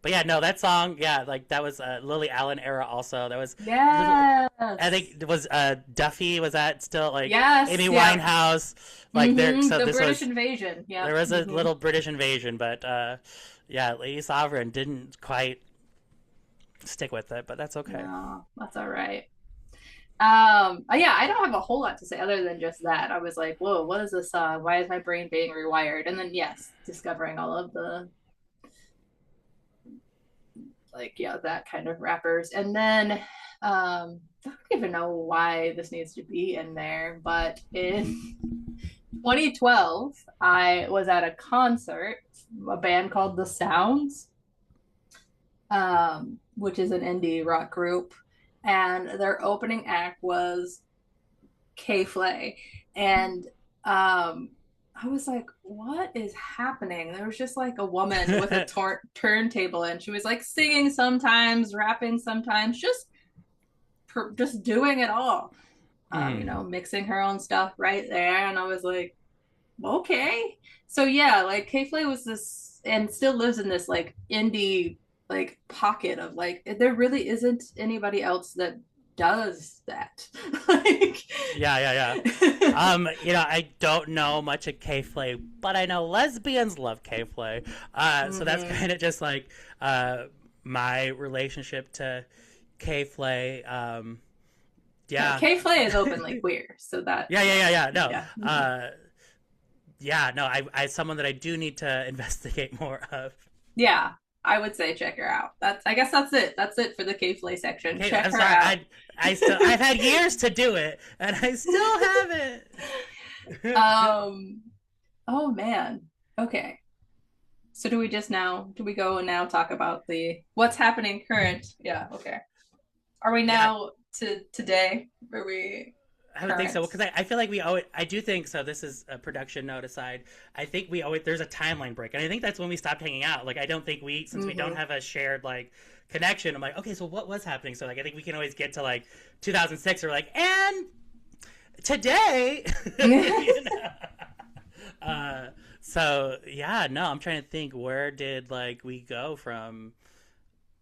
But yeah, no, that song, yeah, like that was Lily Allen era. Also, that was little. I think Yes. it was Duffy. Was that still like Yes, Amy yeah. Winehouse? Like there, Mm-hmm. so The this British was invasion. Yeah. there was a Mm-hmm. little British invasion, but yeah, Lady Sovereign didn't quite stick with it, but that's okay. No, that's all right. Yeah, I don't have a whole lot to say other than just that. I was like, whoa, what is this song? Why is my brain being rewired? And then yes, discovering all of the like, yeah, that kind of rappers. And then I don't even know why this needs to be in there, but in 2012, I was at a concert, a band called The Sounds, which is an indie rock group, and their opening act was K Flay. And I was like, what is happening? There was just like a woman with a turntable, and she was like singing sometimes, rapping sometimes, just doing it all. Mm. Mixing her own stuff right there. And I was like, okay. So yeah, like K Flay was this and still lives in this like indie like pocket of like there really isn't anybody else that does that? Like, Yeah, yeah, yeah. I don't know much of K-Flay, but I know lesbians love K-Flay. So that's mhm. kind of just like my relationship to K-Flay. No, Yeah, K Flay is openly queer, so that yeah, yeah, yeah, yeah. No, yeah. Mhm. uh, yeah, no. I someone that I do need to investigate more of. Yeah, I would say check her out. That's I guess that's it. That's it for the K Flay section. Okay, Check I'm her sorry. out. I've had years to do it, and I still haven't. um oh man. Okay. So do we go and now talk about the what's happening current? Yeah, okay. Are we Yeah, now to today? Are we I would think so current? because I feel like we owe it. I do think so. This is a production note aside. I think we owe it. There's a timeline break, and I think that's when we stopped hanging out. Like I don't think since we don't Mm-hmm. have a shared like connection. I'm like, okay, so what was happening? So like I think we can always get to like 2006 or like and today, you know. Uh, so yeah, no, I'm trying to think where did like we go from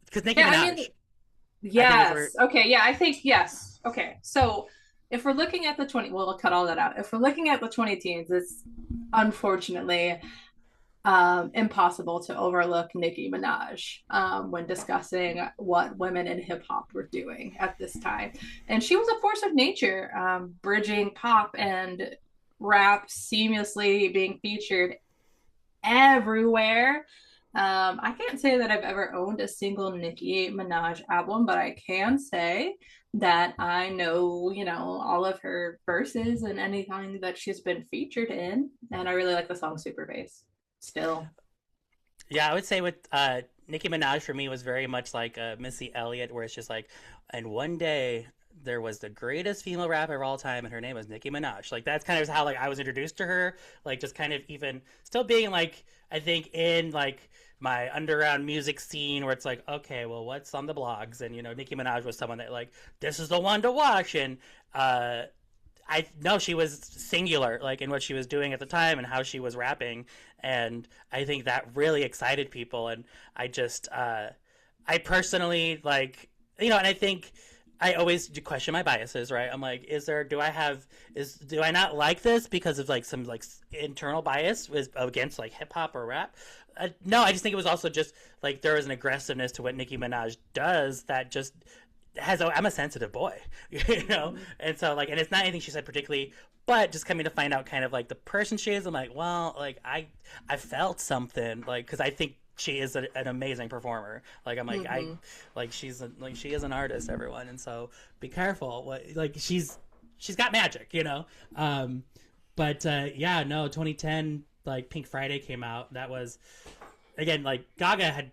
because Nicki Yeah, I mean, Minaj. I think is where. yes. Okay, yeah, I think yes. Okay. So if we're looking at the 20, well, we'll cut all that out. If we're looking at the 20 teens, it's unfortunately impossible to overlook Nicki Minaj when discussing what women in hip hop were doing at this time. And she was a force of nature, bridging pop and rap seamlessly being featured everywhere. I can't say that I've ever owned a single Nicki Minaj album, but I can say that I know, all of her verses and anything that she's been featured in. And I really like the song Super Bass still. Yeah, I would say with Nicki Minaj for me was very much like Missy Elliott, where it's just like, and one day there was the greatest female rapper of all time, and her name was Nicki Minaj. Like that's kind of how like I was introduced to her. Like just kind of even still being like I think in like my underground music scene where it's like okay, well what's on the blogs, and Nicki Minaj was someone that like this is the one to watch, and I know she was singular, like in what she was doing at the time and how she was rapping, and I think that really excited people. And I personally like, and I think I always question my biases, right? I'm like, do I not like this because of like some like internal bias against like hip hop or rap? No, I just think it was also just like there was an aggressiveness to what Nicki Minaj does that just I'm a sensitive boy, Mm-hmm. and so like, and it's not anything she said particularly, but just coming to find out kind of like the person she is, I'm like, well, like I felt something, like because I think she is an amazing performer. Like I'm like Mm-hmm. like like she is an artist, everyone, and so be careful. Like she's got magic, but yeah, no, 2010 like Pink Friday came out. That was again like Gaga had,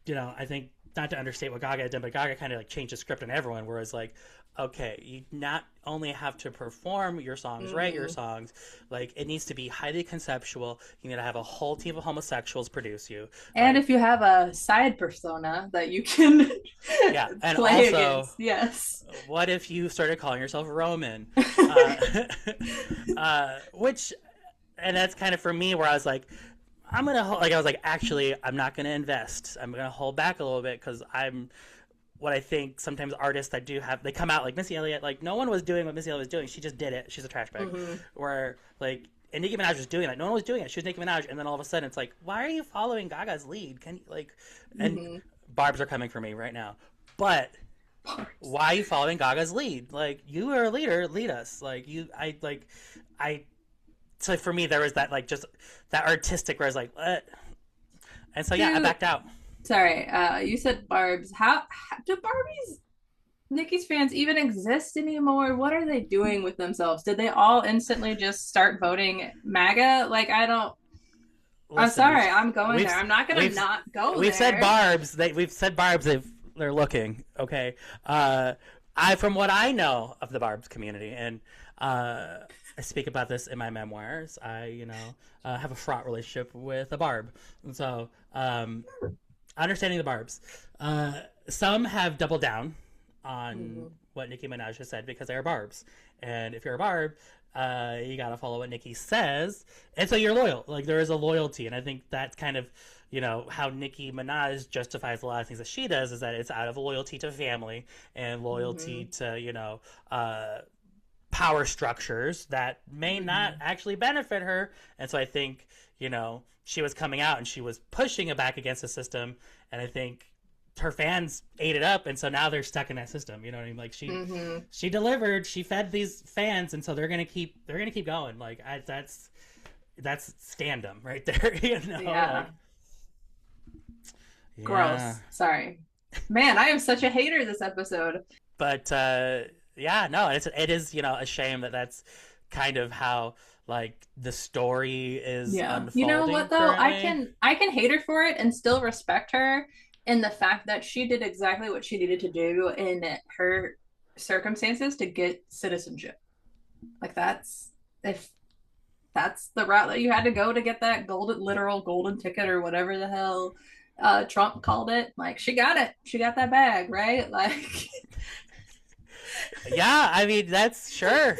I think not to understate what Gaga had done, but Gaga kind of like changed the script on everyone. Whereas like, okay, you not only have to perform your songs, write your Mm-hmm. songs, like it needs to be highly conceptual. You need to have a whole team of homosexuals produce you. And Like, if you have a side persona that you can yeah, and play also, against, yes. what if you started calling yourself Roman? Which, and that's kind of for me where I was like, I was like, actually, I'm not gonna invest. I'm gonna hold back a little bit because I'm what I think sometimes artists that do have they come out like Missy Elliott, like no one was doing what Missy Elliott was doing. She just did it. She's a trash bag. Mm-hmm. Where like and Nicki Minaj was doing that. No one was doing it. She was Nicki Minaj, and then all of a sudden it's like, why are you following Gaga's lead? Can you like and Mm-hmm. Barbs are coming for me right now. But why are you following Gaga's lead? Like you are a leader, lead us. Like I so for me there was that like just that artistic where I was like, what? And so yeah, I Do backed out. sorry, you said Barb's. How do Barbie's Nikki's fans even exist anymore? What are they doing with themselves? Did they all instantly just start voting MAGA? Like I don't. I'm Listen, sorry, I'm going we've there. I'm not gonna we've not go we've said there. Barb's. We've said Barb's. They're looking okay. I from what I know of the Barb's community, and I speak about this in my memoirs. I have a fraught relationship with a Barb, and so understanding the Barb's. Some have doubled down on Mm-hmm. what Nicki Minaj has said because they are Barb's, and if you're a Barb, You gotta follow what Nicki says, and so you're loyal. Like there is a loyalty, and I think that's kind of how Nicki Minaj justifies a lot of things that she does is that it's out of loyalty to family and loyalty Mm-hmm. to power structures that may not Mm-hmm. actually benefit her. And so I think, she was coming out and she was pushing it back against the system. And I think her fans ate it up. And so now they're stuck in that system. You know what I mean? Like Mm-hmm. she delivered, she fed these fans. And so they're going to keep going. Like that's standum right there. Yeah. Like, yeah. Gross. Sorry. Man, I am such a hater this episode. But yeah, no, it is a shame that that's kind of how like the story is Yeah. You know unfolding what though? I currently. can I can hate her for it and still respect her in the fact that she did exactly what she needed to do in her circumstances to get citizenship. Like if that's the route that you had to go to get that golden literal golden ticket or whatever the hell Trump called it. Like she got it. She got that bag, right? Like Yeah, I mean that's sure.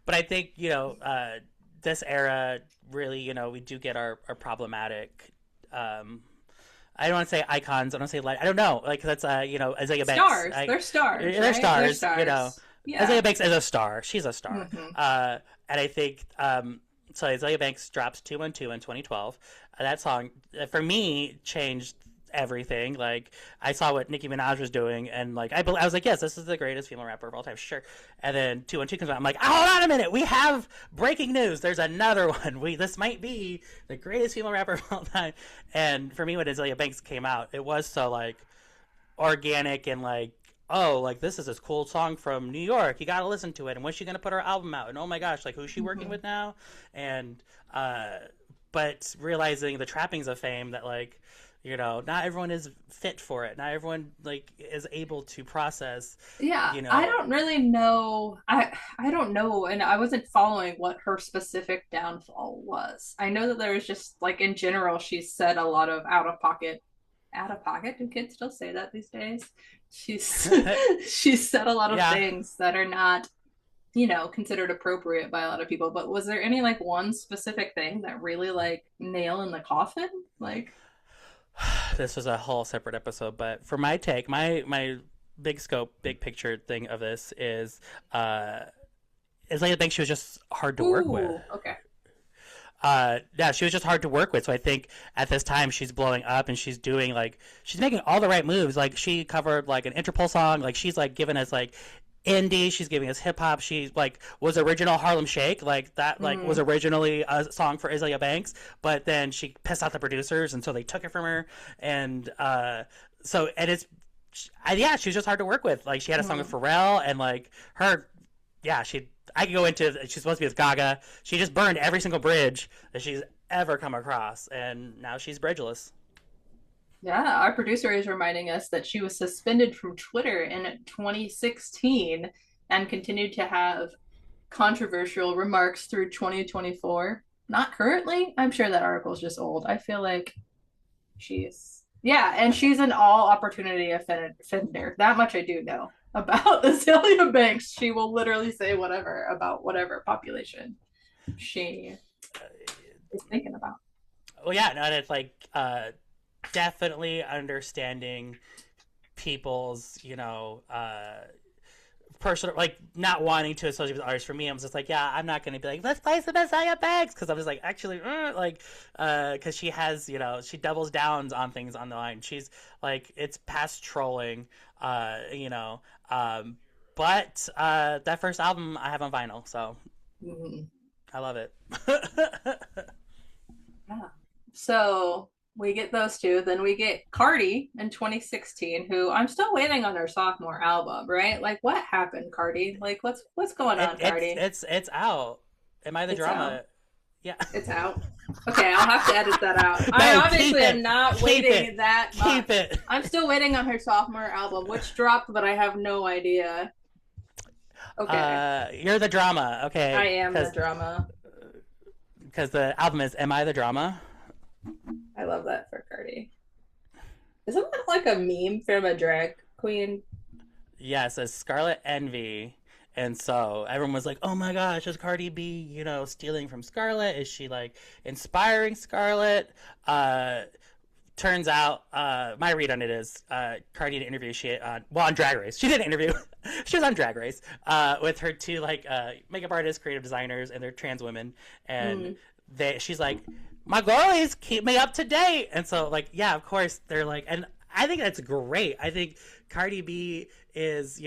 But I think this era really we do get our problematic. I don't want to say icons. I don't say light. I don't know. Like that's Isaiah Banks. stars. They're stars, They're right? They're stars. stars. Yeah. Isaiah Banks is a star. She's a star. Mm-hmm. And I think so. Isaiah Banks drops 212 in 2012. That song for me changed everything. Like I saw what Nicki Minaj was doing, and like I was like, yes, this is the greatest female rapper of all time, sure. And then 212 comes out. I'm like, hold on a minute, we have breaking news. There's another one. This might be the greatest female rapper of all time. And for me, when Azalea Banks came out, it was so like organic and like. Oh, like this is this cool song from New York. You gotta listen to it. And when's she gonna put her album out? And oh my gosh, like who's she working Mm-hmm. with now? And but realizing the trappings of fame that like not everyone is fit for it. Not everyone like is able to process Yeah, you I know don't really know. I don't know, and I wasn't following what her specific downfall was. I know that there was just like in general, she said a lot of out of pocket. Do kids still say that these days? She's she's said a lot of yeah. things that are not, considered appropriate by a lot of people. But was there any like one specific thing that really like nail in the coffin? Like, This was a whole separate episode, but for my take, my big scope, big picture thing of this is like I think she was just hard to work with. ooh, okay. Yeah, she was just hard to work with. So I think at this time she's blowing up and she's doing like she's making all the right moves. Like she covered like an Interpol song. Like she's like giving us like indie. She's giving us hip hop. She like was original Harlem Shake. Like that like was Mm, originally a song for Azalea Banks, but then she pissed off the producers and so they took it from her. And so and it's yeah, she was just hard to work with. Like she had a song with mm. Pharrell and like her yeah, I could go into she's supposed to be with Gaga. She just burned every single bridge that she's ever come across, and now she's bridgeless. Yeah, our producer is reminding us that she was suspended from Twitter in 2016 and continued to have controversial remarks through 2024. Not currently. I'm sure that article is just old. I feel like yeah, and she's an all opportunity offender. That much I do know about Azalea Banks. She will literally say whatever about whatever population she is thinking about. Well, yeah, no, and it's like definitely understanding people's personal like not wanting to associate with artists. For me, I was just like, yeah, I'm not going to be like let's play some Messiah Bags because I was like actually like because she has she doubles down on things on the line. She's like it's past trolling, uh, you know, um, but that first album I have on vinyl, so Mm-hmm. I love it. Yeah. So we get those two. Then we get Cardi in 2016, who I'm still waiting on her sophomore album, right? Like what happened, Cardi? Like what's going it, on, it's Cardi? it's it's out. Am I the It's out. drama? Yeah. It's out. Okay, I'll have to edit that out. I No, keep obviously am it. not Keep waiting it. that Keep much. it. I'm still waiting on her sophomore album, which dropped, but I have no idea. Okay. You're the drama, I okay? am the drama. Because the album is "Am I the Drama?" I love that for Cardi. Isn't that like a meme from a drag queen? Yes, it's Scarlet Envy, And so everyone was like, "Oh my gosh, is Cardi B, stealing from Scarlett? Is she like inspiring Scarlett?" Uh, Turns out, my read on it is Cardi did an interview on Drag Race. She did an interview. She was on Drag Race with her two like makeup artists, creative designers, and they're trans women, and Mm. she's like, my girlies keep me up to date, and so like yeah, of course they're like, and I think that's great. I think Cardi B is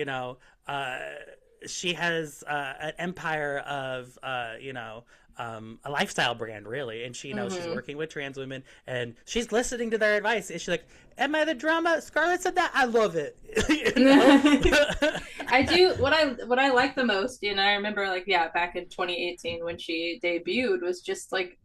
she has an empire of a lifestyle brand really, and she knows she's Hmm. working with trans women and she's listening to their advice. And she's like, "Am I the drama? Scarlett said that. I love it." you know. I do what I like the most, and I remember like yeah, back in 2018 when she debuted was just like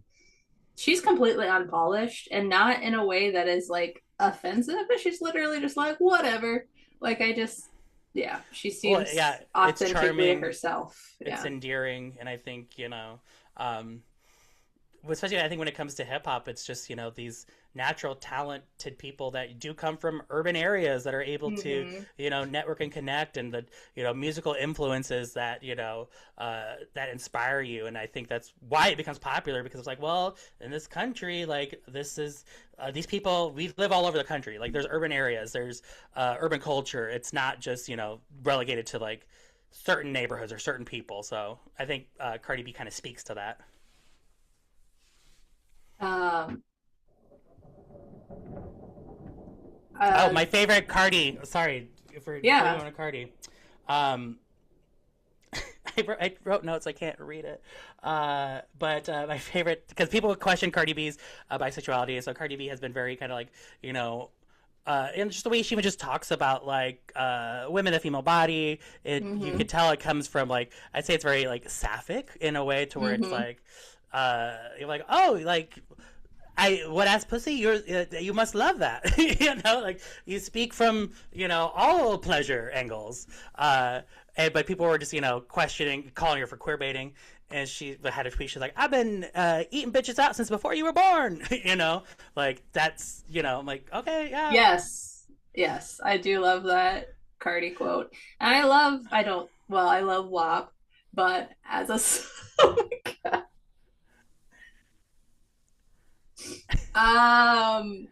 she's completely unpolished and not in a way that is like offensive, but she's literally just like whatever. Like I just yeah, she Well, yeah, seems it's authentically charming, herself. it's Yeah. endearing, and I think um, especially I think when it comes to hip hop, it's just these natural talented people that do come from urban areas that are able to Hmm. network and connect, and the musical influences that that inspire you. And I think that's why it becomes popular, because it's like, well, in this country, like this is these people, we live all over the country. Like there's urban areas, there's urban culture. It's not just relegated to like certain neighborhoods or certain people. So I think Cardi B kind of speaks to that. Um, Oh, uh, my favorite Cardi. Sorry for putting yeah. on a Cardi. Um, I wrote notes. I can't read it. But my favorite, because people would question Cardi B's bisexuality, so Cardi B has been very kind of like and just the way she even just talks about like women, the female body. You Hmm. could tell it comes from like, I'd say it's very like sapphic in a way, to where it's Hmm. like you're like, oh, like I what ass pussy, you must love that. Like you speak from all pleasure angles. But people were just questioning, calling her for queer baiting, and she had a tweet. She's like, "I've been eating bitches out since before you were born." Like that's I'm like, okay, yeah. Yes. Yes. I do love that Cardi quote. And I don't, well, I love WAP, but as um,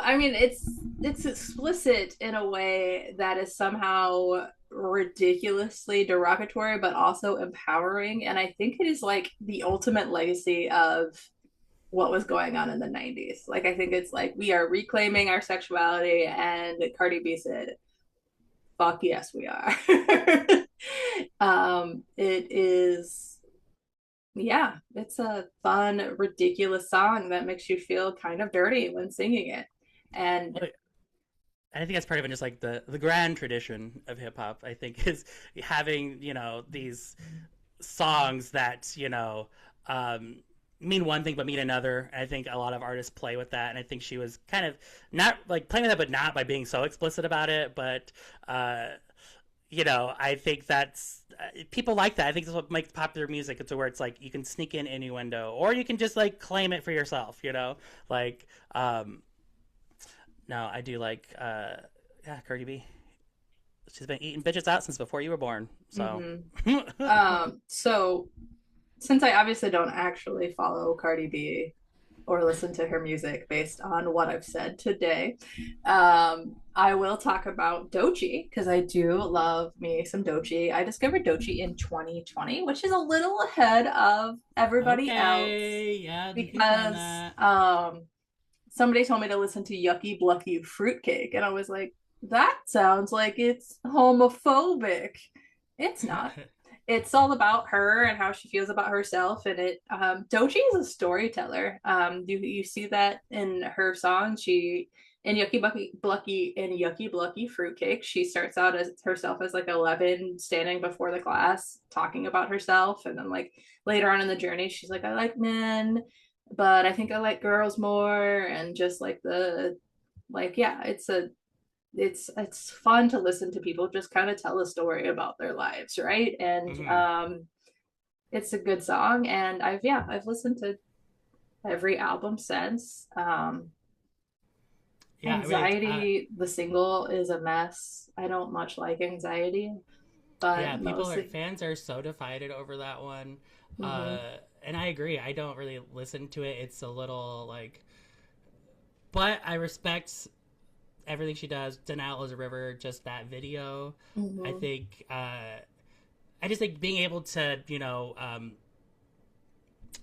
I mean, it's explicit in a way that is somehow ridiculously derogatory, but also empowering. And I think it is like the ultimate legacy of what was going on in the 90s. Like, I think it's like we are reclaiming our sexuality, and Cardi B said, fuck yes, we are. It is, yeah, it's a fun, ridiculous song that makes you feel kind of dirty when singing it. And Well, I think that's part of it, just like the grand tradition of hip hop. I think is having these songs that mean one thing but mean another. I think a lot of artists play with that, and I think she was kind of not like playing with that, but not by being so explicit about it. But I think that's people like that. I think that's what makes popular music. It's where it's like you can sneak in innuendo, or you can just like claim it for yourself. Like no, I do like yeah, Cardi B. She's been eating bitches out since before you were born. So. mhm. So since I obviously don't actually follow Cardi B or listen to her music based on what I've said today, I will talk about Doechii because I do love me some Doechii. I discovered Doechii in 2020, which is a little ahead of everybody else Okay, yeah, you can claim because that. somebody told me to listen to Yucky Blucky Fruitcake, and I was like, that sounds like it's homophobic. It's not. It's all about her and how she feels about herself, and it Doechii is a storyteller. You see that in her song. She in Yucky Blucky Fruitcake, she starts out as herself as like 11, standing before the class talking about herself, and then like later on in the journey she's like, I like men, but I think I like girls more, and just like the like yeah, it's fun to listen to people just kind of tell a story about their lives, right? And Hmm. it's a good song, and I've listened to every album since. Yeah, I mean, Anxiety, the single is a mess. I don't much like Anxiety. Yeah, but people are mostly. fans are so divided over that one. Hmm. And I agree. I don't really listen to it. It's a little like, but I respect everything she does. Denial is a River, just that video. I Hmm. think, I just think being able to,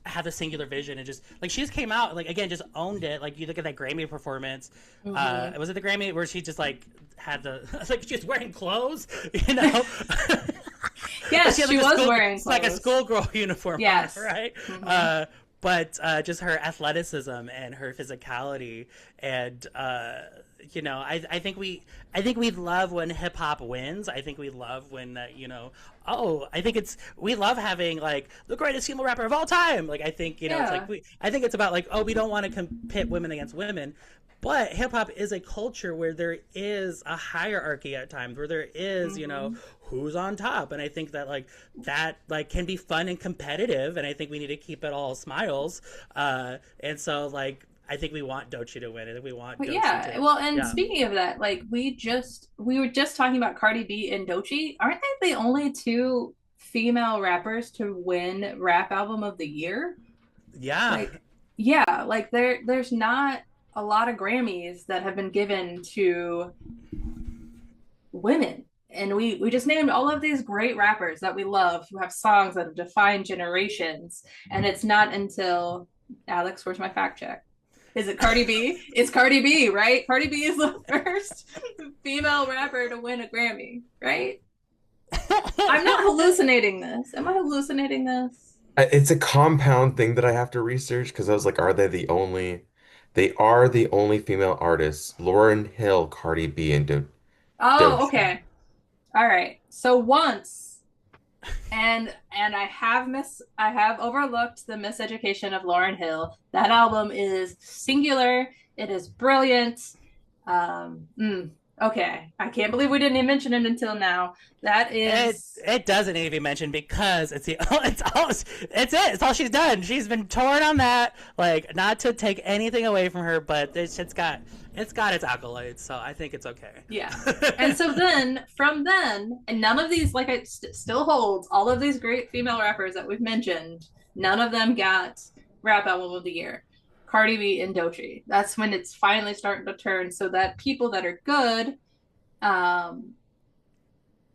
have a singular vision and just like she just came out like again just owned it. Like you look at that Grammy performance. Hmm. Was it the Grammy where she just like had the like she was wearing clothes, you know? But she Yes, had she like a was school, wearing it's like a clothes. schoolgirl uniform on, Yes. right? Hmm. Uh, but just her athleticism and her physicality, and I think we love when hip hop wins. I think we love when I think we love having like the greatest female rapper of all time. Like I think it's like Yeah. I think it's about like, oh, we don't want to pit women against women. But hip hop is a culture where there is a hierarchy at times, where there is, Hmm. who's on top. And I think that that can be fun and competitive. And I think we need to keep it all smiles. And so like, I think we want Doechii to win. I think we want But Doechii yeah, to, well, and yeah. speaking of that, like we were just talking about Cardi B and Doechii. Aren't they the only two female rappers to win Rap Album of the Year? Yeah. Like, yeah, like there's not a lot of Grammys that have been given to women. And we just named all of these great rappers that we love who have songs that have defined generations. And it's not until Alex, where's my fact check? Is it Cardi B? It's Cardi B, right? Cardi B is the first female rapper to win a Grammy, right? I'm not hallucinating this. Am I hallucinating this? It's a compound thing that I have to research because I was like, are they the only? They are the only female artists. Lauryn Hill, Cardi B, and Oh, Doechii. okay. All right. So once and I have overlooked the miseducation of Lauryn Hill. That album is singular. It is brilliant. Um, mm, okay, I can't believe we didn't even mention it until now. That It is, it doesn't need to be mentioned because it's it. It's all she's done. She's been torn on that. Like not to take anything away from her, but it's got its accolades, so I think it's okay. yeah. And so then, from then, and none of these, like it still holds, all of these great female rappers that we've mentioned, none of them got Rap Album of the Year. Cardi B and Doechii. That's when it's finally starting to turn so that people that are good um,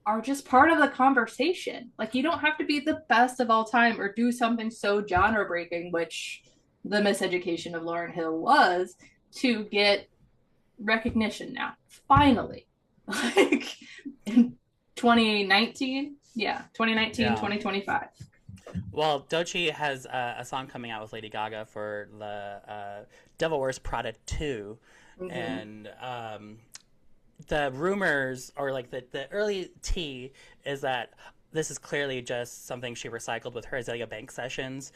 are just part of the conversation. Like you don't have to be the best of all time or do something so genre breaking, which the miseducation of Lauryn Hill was, to get recognition now. Finally. Like in 2019. Yeah, 2019, Yeah. 2025. Well, Doechii has a song coming out with Lady Gaga for the Devil Wears Prada 2, Mm-hmm. and the rumors or like the early tea is that this is clearly just something she recycled with her Azalea Banks sessions,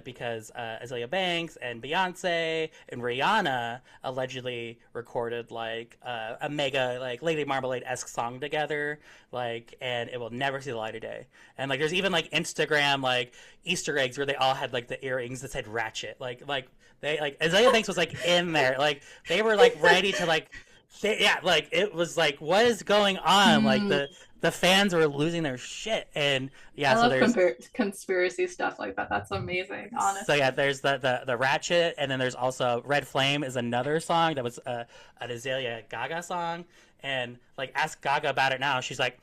because Azalea Banks and Beyonce and Rihanna allegedly recorded like a mega like Lady Marmalade esque song together, like, and it will never see the light of day. And like, there's even like Instagram like Easter eggs where they all had like the earrings that said Ratchet, like they like Azalea Banks was like in there, like they were like ready to like yeah, like it was like, what is going on? Like Mm, the fans were losing their shit, and I yeah, so love there's conspiracy stuff like that. That's amazing, so yeah, honestly. there's the Ratchet, and then there's also Red Flame is another song that was an Azalea Gaga song, and like ask Gaga about it now, she's like,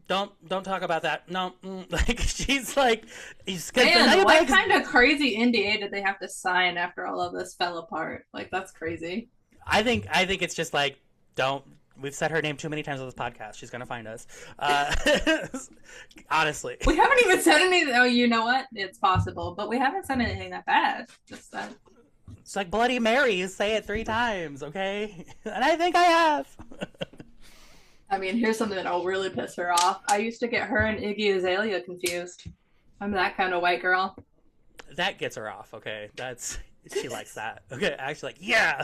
don't talk about that. No, like she's like, because Man, Azalea what Banks. kind of crazy NDA did they have to sign after all of this fell apart? Like, that's crazy. I think it's just like, don't. We've said her name too many times on this podcast. She's gonna find us. Honestly, We haven't even said anything. Oh, you know what? It's possible, but we haven't said anything that bad. Just that. it's like Bloody Mary. Say it 3 times, okay? And I think I have. I mean, here's something that'll really piss her off. I used to get her and Iggy Azalea confused. I'm that kind of white girl. That gets her off, okay? That's she likes that. Okay, actually, like, yeah.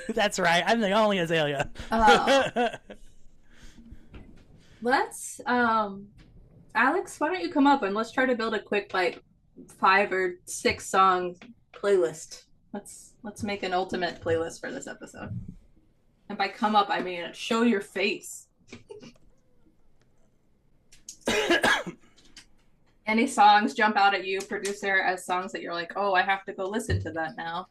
That's right. I'm the only Azalea. Uh, let's Alex, why don't you come up and let's try to build a quick like 5 or 6 song playlist. Let's make an ultimate playlist for this episode. And by come up, I mean show your face. Any songs jump out at you, producer, as songs that you're like, oh, I have to go listen to that now?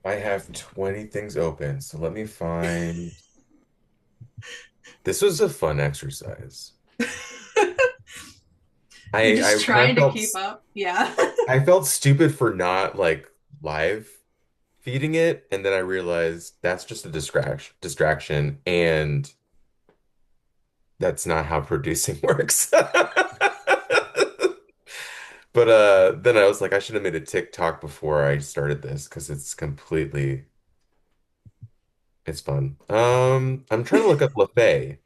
I have 20 things open, so let me find. This was a fun exercise. You're I just kind of trying to keep up. Yeah. I felt stupid for not like live feeding it, and then I realized that's just a distraction, and that's not how producing works. But then I was like, I should have made a TikTok before I started this because it's fun. I'm trying to look up LaFay,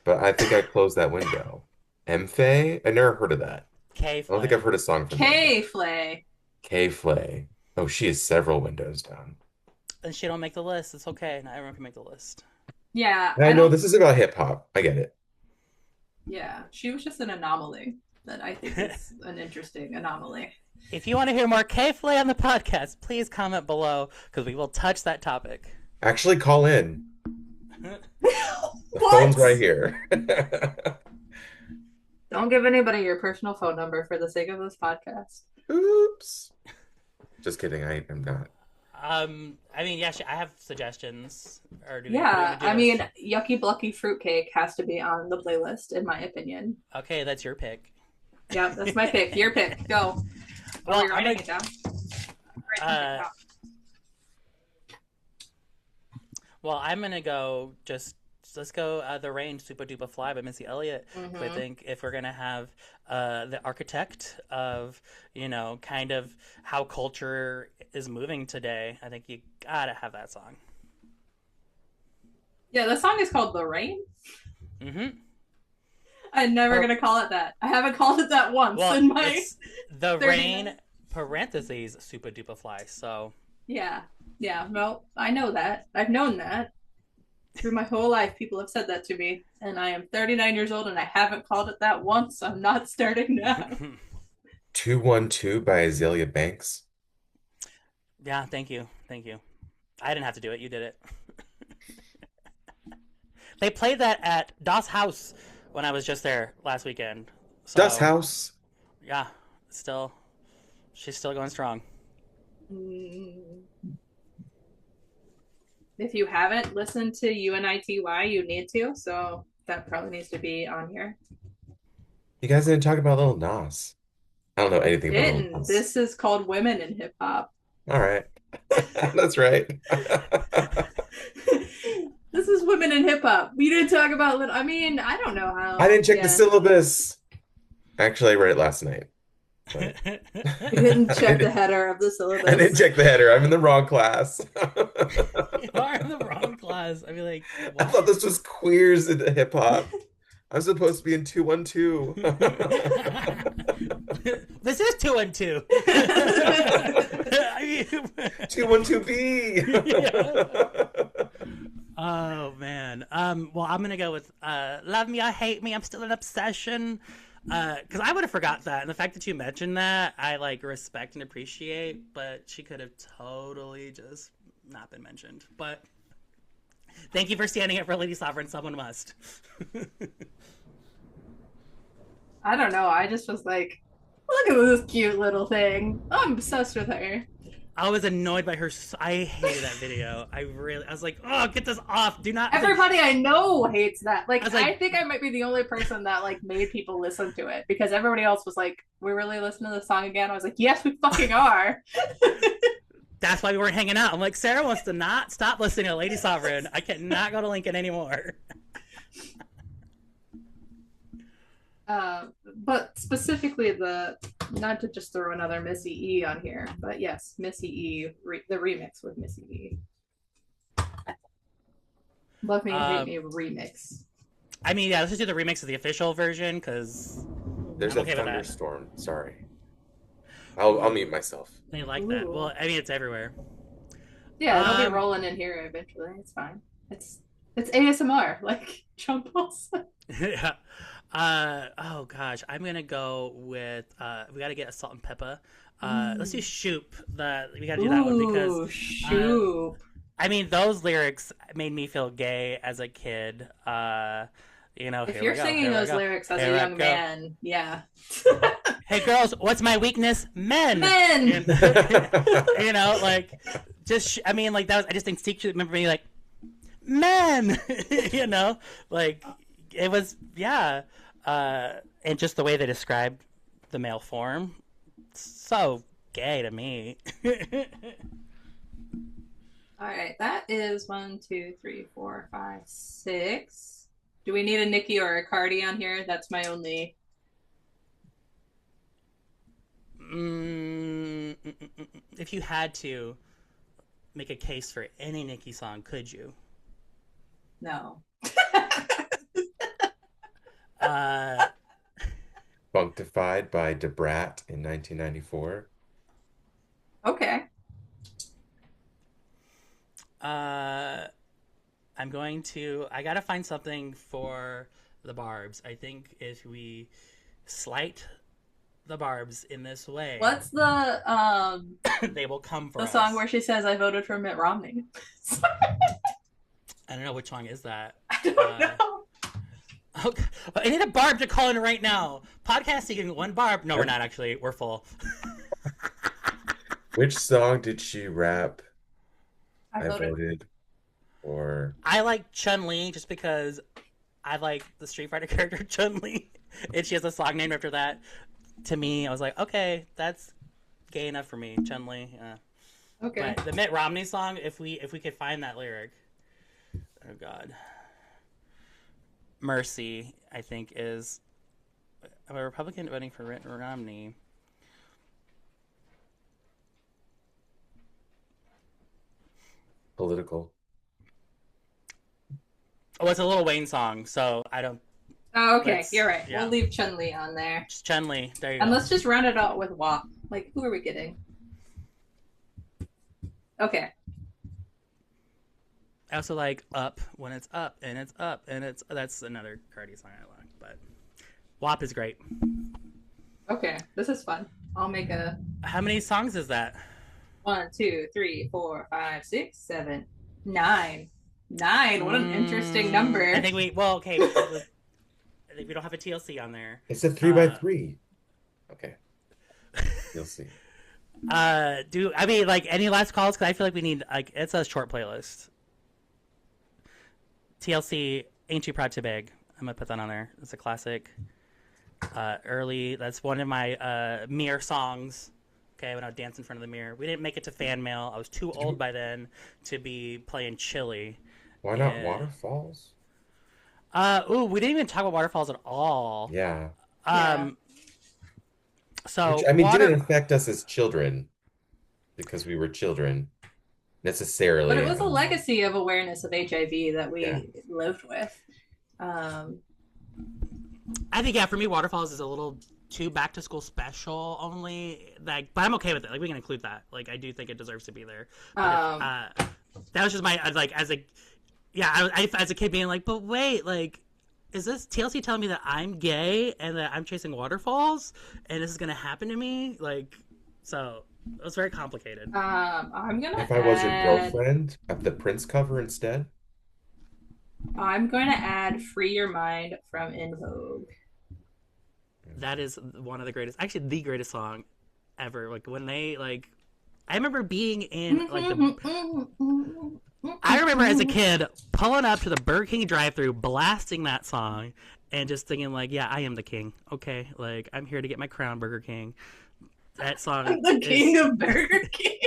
but I think I closed that window. MFay? I never heard of that. K I don't think I've Flay. heard a song from them yet. K Flay. K Flay. Oh, she has several windows down. And she don't make the list. It's okay. Not everyone can make the list. Yeah, And I I know don't. this is about hip hop. I get it. Yeah, she was just an anomaly that I think is an interesting anomaly. If you want to hear more K Flay on the podcast, please comment below because we will touch that topic. Actually, call in. The phone's What? right here. Don't give anybody your personal phone number for the sake of this podcast. Oops. Just kidding. I am not. I mean, yeah, I have suggestions. Or do we Yeah, do I this? mean, Yucky Blucky Fruitcake has to be on the playlist, in my opinion. Okay, that's your pick. Yeah, that's my pick. Your pick. Go. Well, Oh, you're I'm writing gonna, it down? uh, I'm gonna go just let's go the rain Supa Dupa Fly by Missy Elliott. I Mm-hmm. think if we're gonna have the architect of kind of how culture is moving today, I think you gotta have that song. Yeah, the song is called The Rain. Mm-hmm. I'm never Or, going to call it that. I haven't called it that once well, in my it's the 30 rain minutes. parentheses Supa Dupa Fly. So Yeah. Yeah. Well, I know that. I've known that. Through my whole life, people have said that to me. And I am 39 years old and I haven't called it that once. I'm not starting now. 212 by Azalea Banks. yeah, thank you. I didn't have to do it. You did it. They played that at Das House when I was just there last weekend. Dust So House. yeah, still, she's still going strong. Mm. If you haven't listened to UNITY, you need to. So that probably needs to be on here. You guys didn't talk about Lil Nas. I don't know anything about Lil Didn't. Nas. This is called Women in Hip Hop. All right. That's right. This is Women in Hip Hop. We didn't talk about. I mean, I don't know I how. didn't check the Yeah, syllabus. Actually, I read it last night. But you didn't I check the didn't, header of the I didn't syllabus. check the header. I'm in the wrong class. You are in the wrong class. I'd be like, I thought what? this was queers into hip hhop. I'm supposed to be in 212. This is 2 and 2. I mean, 212B. yeah. Oh man. Well, I'm gonna go with "Love Me or Hate Me." I'm still an obsession. Because I would have forgot that, and the fact that you mentioned that, I like respect and appreciate. But she could have totally just not been mentioned. But thank you for standing up for Lady Sovereign. Someone must. I don't know. I just was like, look at this cute little thing. I'm obsessed with her. I was annoyed by her. I hated that video. I was like, oh, get this off. Do not. I was like, Everybody I know hates that. I Like, was I like, think I might be the only person that like made people listen to it because everybody else was like, "We really listening to the song again?" I was like, "Yes, we fucking are." that's why we weren't hanging out. I'm like, Sarah wants to not stop listening to Lady Sovereign. I cannot go to Lincoln anymore. But specifically not to just throw another Missy E on here, but yes, Missy E, the remix with Missy E. Love Me or Hate Me Um, remix. I mean, yeah, let's just do the remix of the official version because There's I'm a okay with that. thunderstorm. Sorry. I'll mute myself. They like that. Ooh. Well, I mean, it's everywhere. Yeah, it'll be Um, rolling in here eventually. It's fine. It's ASMR, like John Paul said. yeah. Oh gosh, I'm gonna go with. We gotta get a Salt-N-Pepa. Let's do Shoop. We gotta do that one because Ooh, shoot. I mean, those lyrics made me feel gay as a kid. If Here you're we go, singing here we those go, lyrics as a here I young go. man, yeah. Hey girls, what's my weakness? Men. Men. Like I mean, like that was. I just instinctually remember being like, men. Like it was, yeah. And just the way they described the male form, so gay to me. All right, that is 6. Do we need a Nicki or a Cardi on here? That's my only. If you had to make a case for any Nicki song, could you? No. Functified by Brat in 1994. Okay. I gotta find something for the Barbz. I think if we slight the Barbz in this way, What's the they will come for the us. song where she says I voted for Mitt Romney? I don't know which song is that. I don't know. Okay. I need a Barb to call in right now. Podcasting one Barb. No, we're not actually. We're full. Which song did she rap? I voted. Or I like Chun-Li just because I like the Street Fighter character Chun-Li, and she has a song named after that. To me, I was like, okay, that's gay enough for me, Chun-Li. Okay. But the Mitt Romney song, if we could find that lyric, oh God, Mercy, I think is a Republican voting for Mitt Romney. political. Oh, it's a Lil Wayne song, so I don't. Oh, okay. You're right. Yeah. We'll leave Chun-Li on there. Just Chun-Li. There you And go. let's just round it out with WAP. Like, who are we getting? Okay. I also like Up when it's up and it's up and it's. That's another Cardi song I like, but WAP is great. Okay. This is fun. I'll make a. How many songs is that? 1, 2, 3, 4, 5, 6, 7, 9. 9. What an interesting number. I think okay. I think we don't have a TLC on there. It's a 3x3. Okay. You'll see. I mean like any last calls? Because I feel like we need it's a short playlist. TLC, Ain't You Proud to Beg. I'm gonna put that on there. It's a classic. Early. That's one of my mirror songs. Okay, when I would dance in front of the mirror. We didn't make it to fan mail. I was too old by then to be playing Chili. Why not Waterfalls? We didn't even talk about Waterfalls at all. Yeah. So Which, I mean, didn't affect us as children because we were children necessarily. But it was a legacy of awareness of HIV that we lived with. I think for me, Waterfalls is a little too back to school special only. But I'm okay with it. Like we can include that. Like I do think it deserves to be there. But that was just my as a kid being like, but wait, like. Is this TLC telling me that I'm gay and that I'm chasing waterfalls and this is gonna happen to me? Like, so it was very complicated. I'm gonna. If I was your girlfriend, at the Prince cover instead. I'm going to add "Free Your Mind" from En Vogue. That is one of the greatest, actually, the greatest song ever. Like when they I remember being in I remember as a kid pulling up to the Burger King drive-thru, blasting that song, and just thinking yeah, I am the king. Okay, I'm here to get my crown, Burger King. That song. I'm the king of Burger King.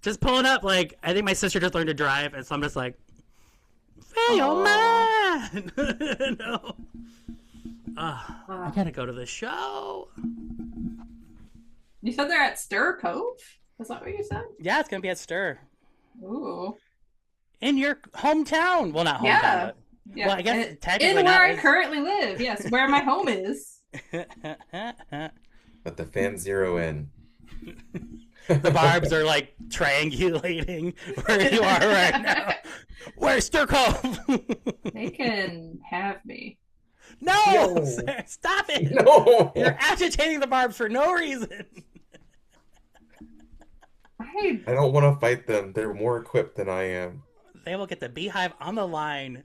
Just pulling up, I think my sister just learned to drive, and so I'm just free your mind. No. I gotta go to the show. You said they're at Stir Cove? Is that what you said? Yeah, it's gonna be at Stir. Ooh. In your hometown. Well, not hometown, Yeah. but... Yeah. Well, I guess technically in where I currently live. Yes, where my home is. But the fans zero in. The Barbz are triangulating where you are right now. Where's Stir Cove? They can have me. No! Stop it! No! You're agitating the Barbz for no reason. Right. I don't want to fight them. They're more equipped than I am. They will get the beehive on the line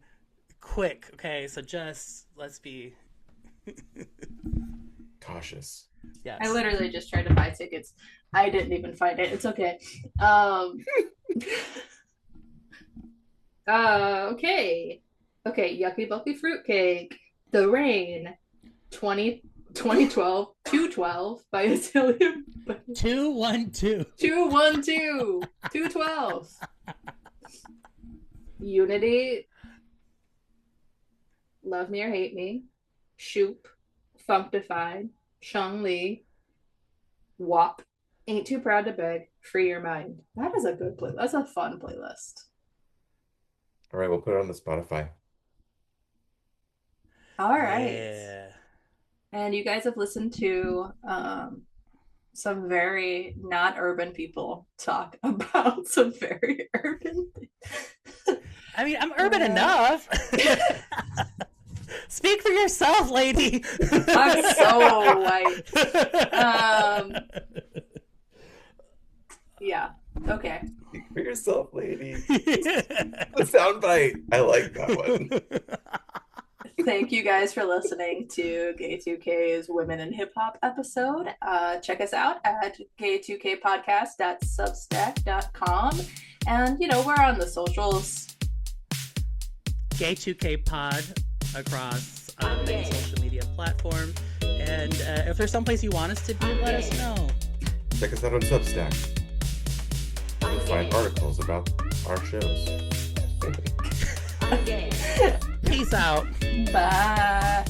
quick. Okay, so just let's be Cautious. I yes. literally just tried to buy tickets. I didn't even find it. It's okay. Um, okay. Okay, Yucky Bucky Fruitcake. The Rain. 2012 212 by Italian 212. 212 212. Unity. Love Me or Hate Me. Shoop. Functified. Shung Li. WAP. Ain't Too Proud to Beg. Free Your Mind. That is a good play. That's a fun playlist. All right, we'll put it on the Spotify. All right. Yeah. And you guys have listened to some very not urban people talk about some very urban things. I mean, I'm urban enough. Speak for yourself, lady. I'm so white. Yeah. Okay. Speak for yourself, lady. The soundbite. I like that one. Thank you guys for listening to Gay2k's Women in Hip Hop episode. Check us out at gay2kpodcast.substack.com. And, we're on the socials. Gay2k pod across many social media platforms. And if there's someplace you want us to be, let us know. Check us out on Substack. You'll find articles about our shows. Peace out. Bye.